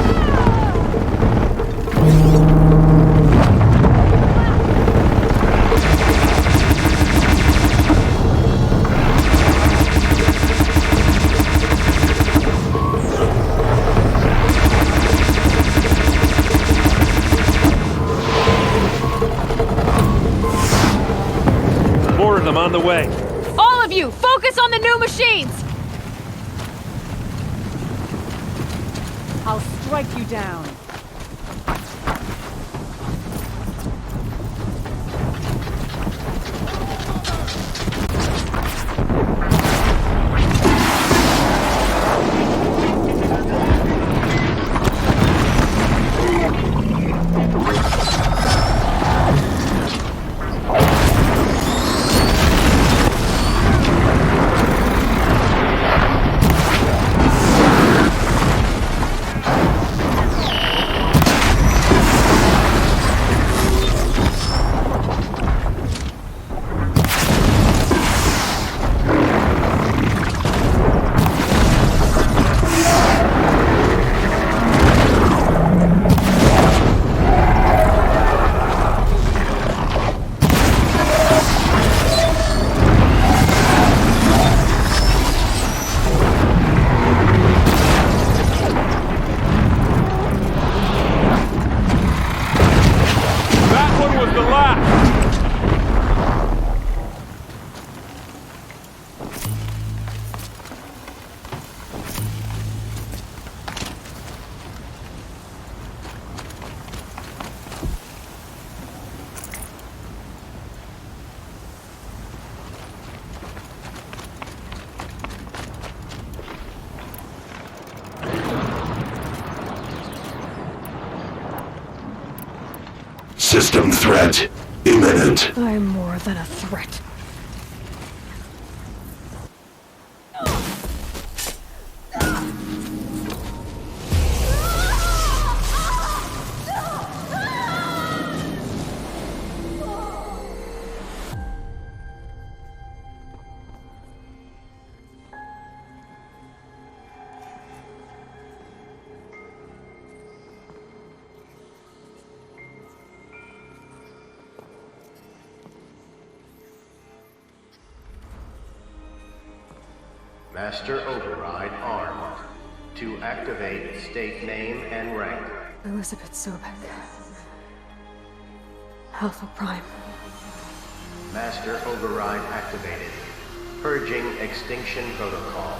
them on the way. All of you, focus on the new machines! I'll strike you down. System threat imminent. I'm more than a threat. Master Override armed. To activate, state name and rank. Elizabeth Sobek. Alpha Prime. Master Override activated. Purging Extinction Protocol.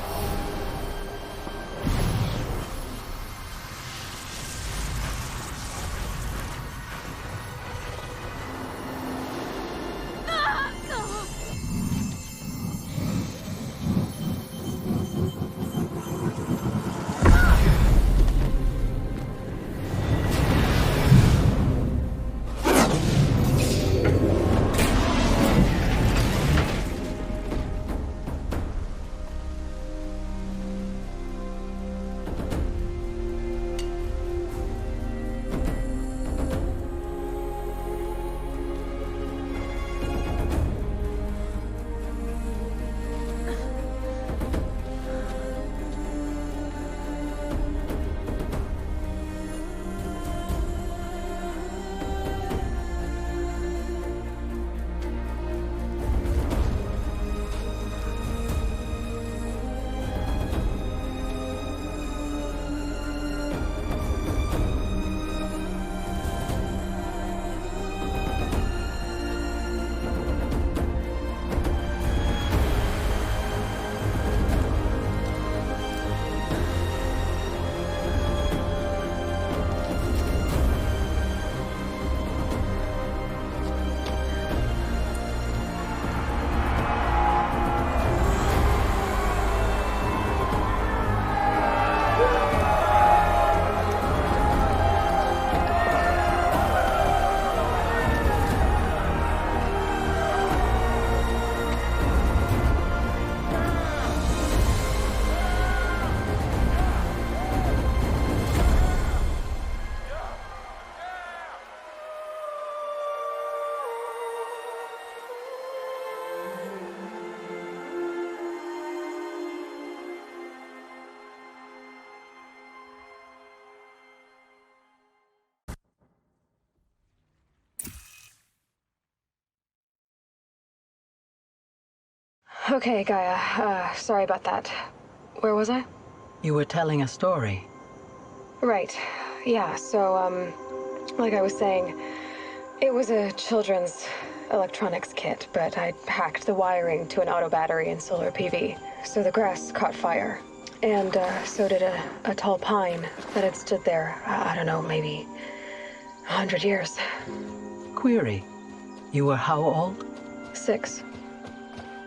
Okay, Gaia. Sorry about that. Where was I? You were telling a story. Right. Yeah, so, like I was saying, it was a children's electronics kit, but I'd hacked the wiring to an auto battery and solar PV. So the grass caught fire. And so did a tall pine that had stood there, I don't know, maybe 100 years. Query. You were how old? 6.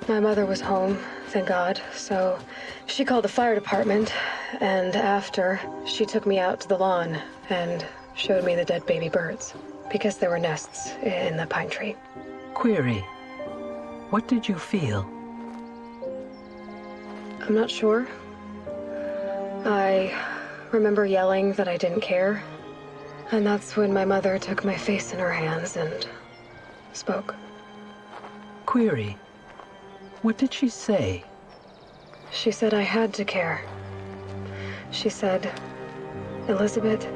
My mother was home, thank God, so she called the fire department, and after, she took me out to the lawn and showed me the dead baby birds, because there were nests in the pine tree. Query. What did you feel? I'm not sure. I remember yelling that I didn't care, and that's when my mother took my face in her hands and spoke. Query. What did she say? She said I had to care. She said, Elizabeth,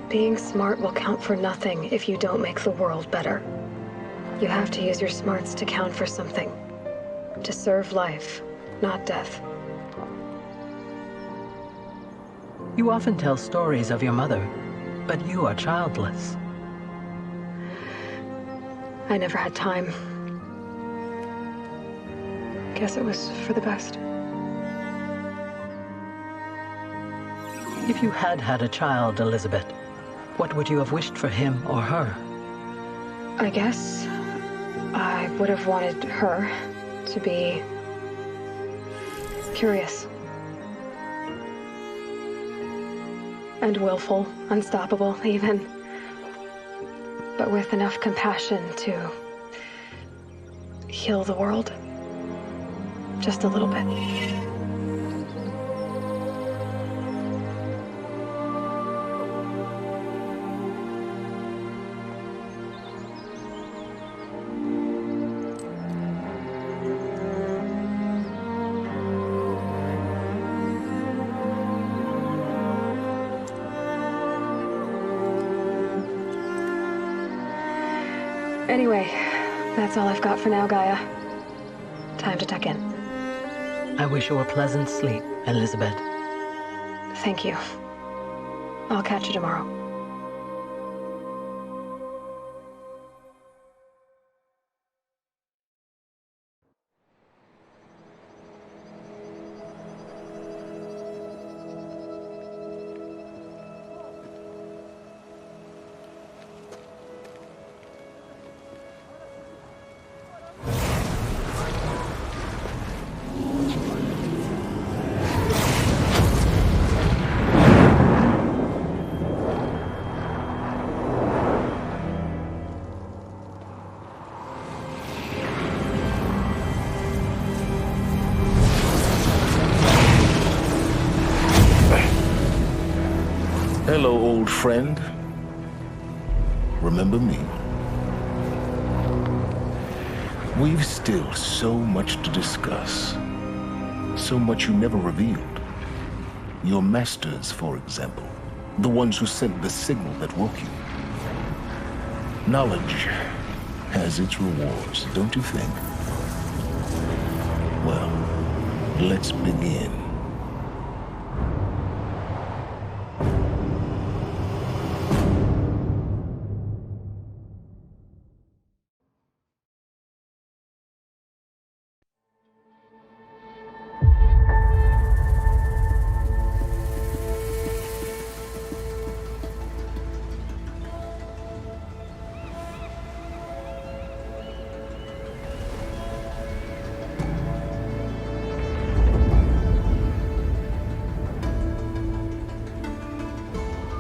being smart will count for nothing if you don't make the world better. You have to use your smarts to count for something. To serve life, not death. You often tell stories of your mother, but you are childless. I never had time. Guess it was for the best. If you had had a child, Elizabeth, what would you have wished for him or her? I guess I would have wanted her to be curious. And willful, unstoppable, even. But with enough compassion to heal the world. Just a little bit. Anyway, that's all I've got for now, Gaia. Time to tuck in. I wish you a pleasant sleep, Elizabeth. Thank you. I'll catch you tomorrow. Hello, old friend. Remember me? We've still so much to discuss. So much you never revealed. Your masters, for example. The ones who sent the signal that woke you. Knowledge has its rewards, don't you think? Well, let's begin.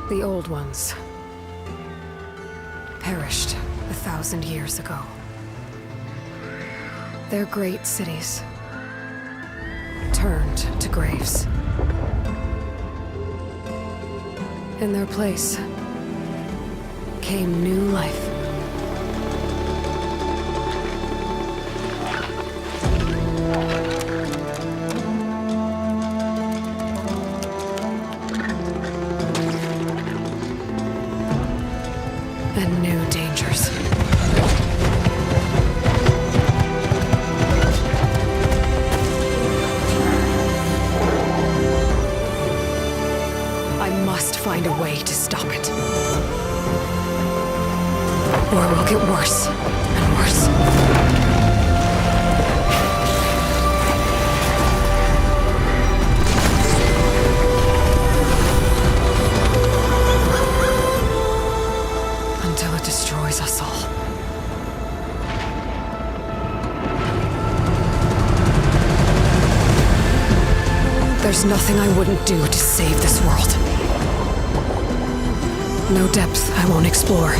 The old ones perished 1,000 years ago. Their great cities turned to graves. In their place came new life. And new dangers. I must find a way to stop it. Or it will get worse and worse. There's nothing I wouldn't do to save this world. No depth I won't explore.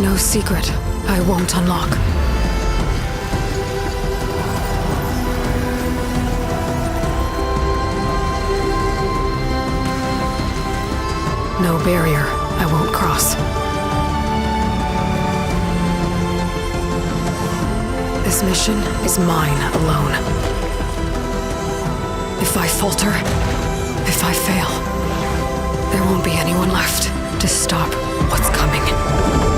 No secret I won't unlock. No barrier I won't cross. This mission is mine alone. If I falter, if I fail, there won't be anyone left to stop what's coming.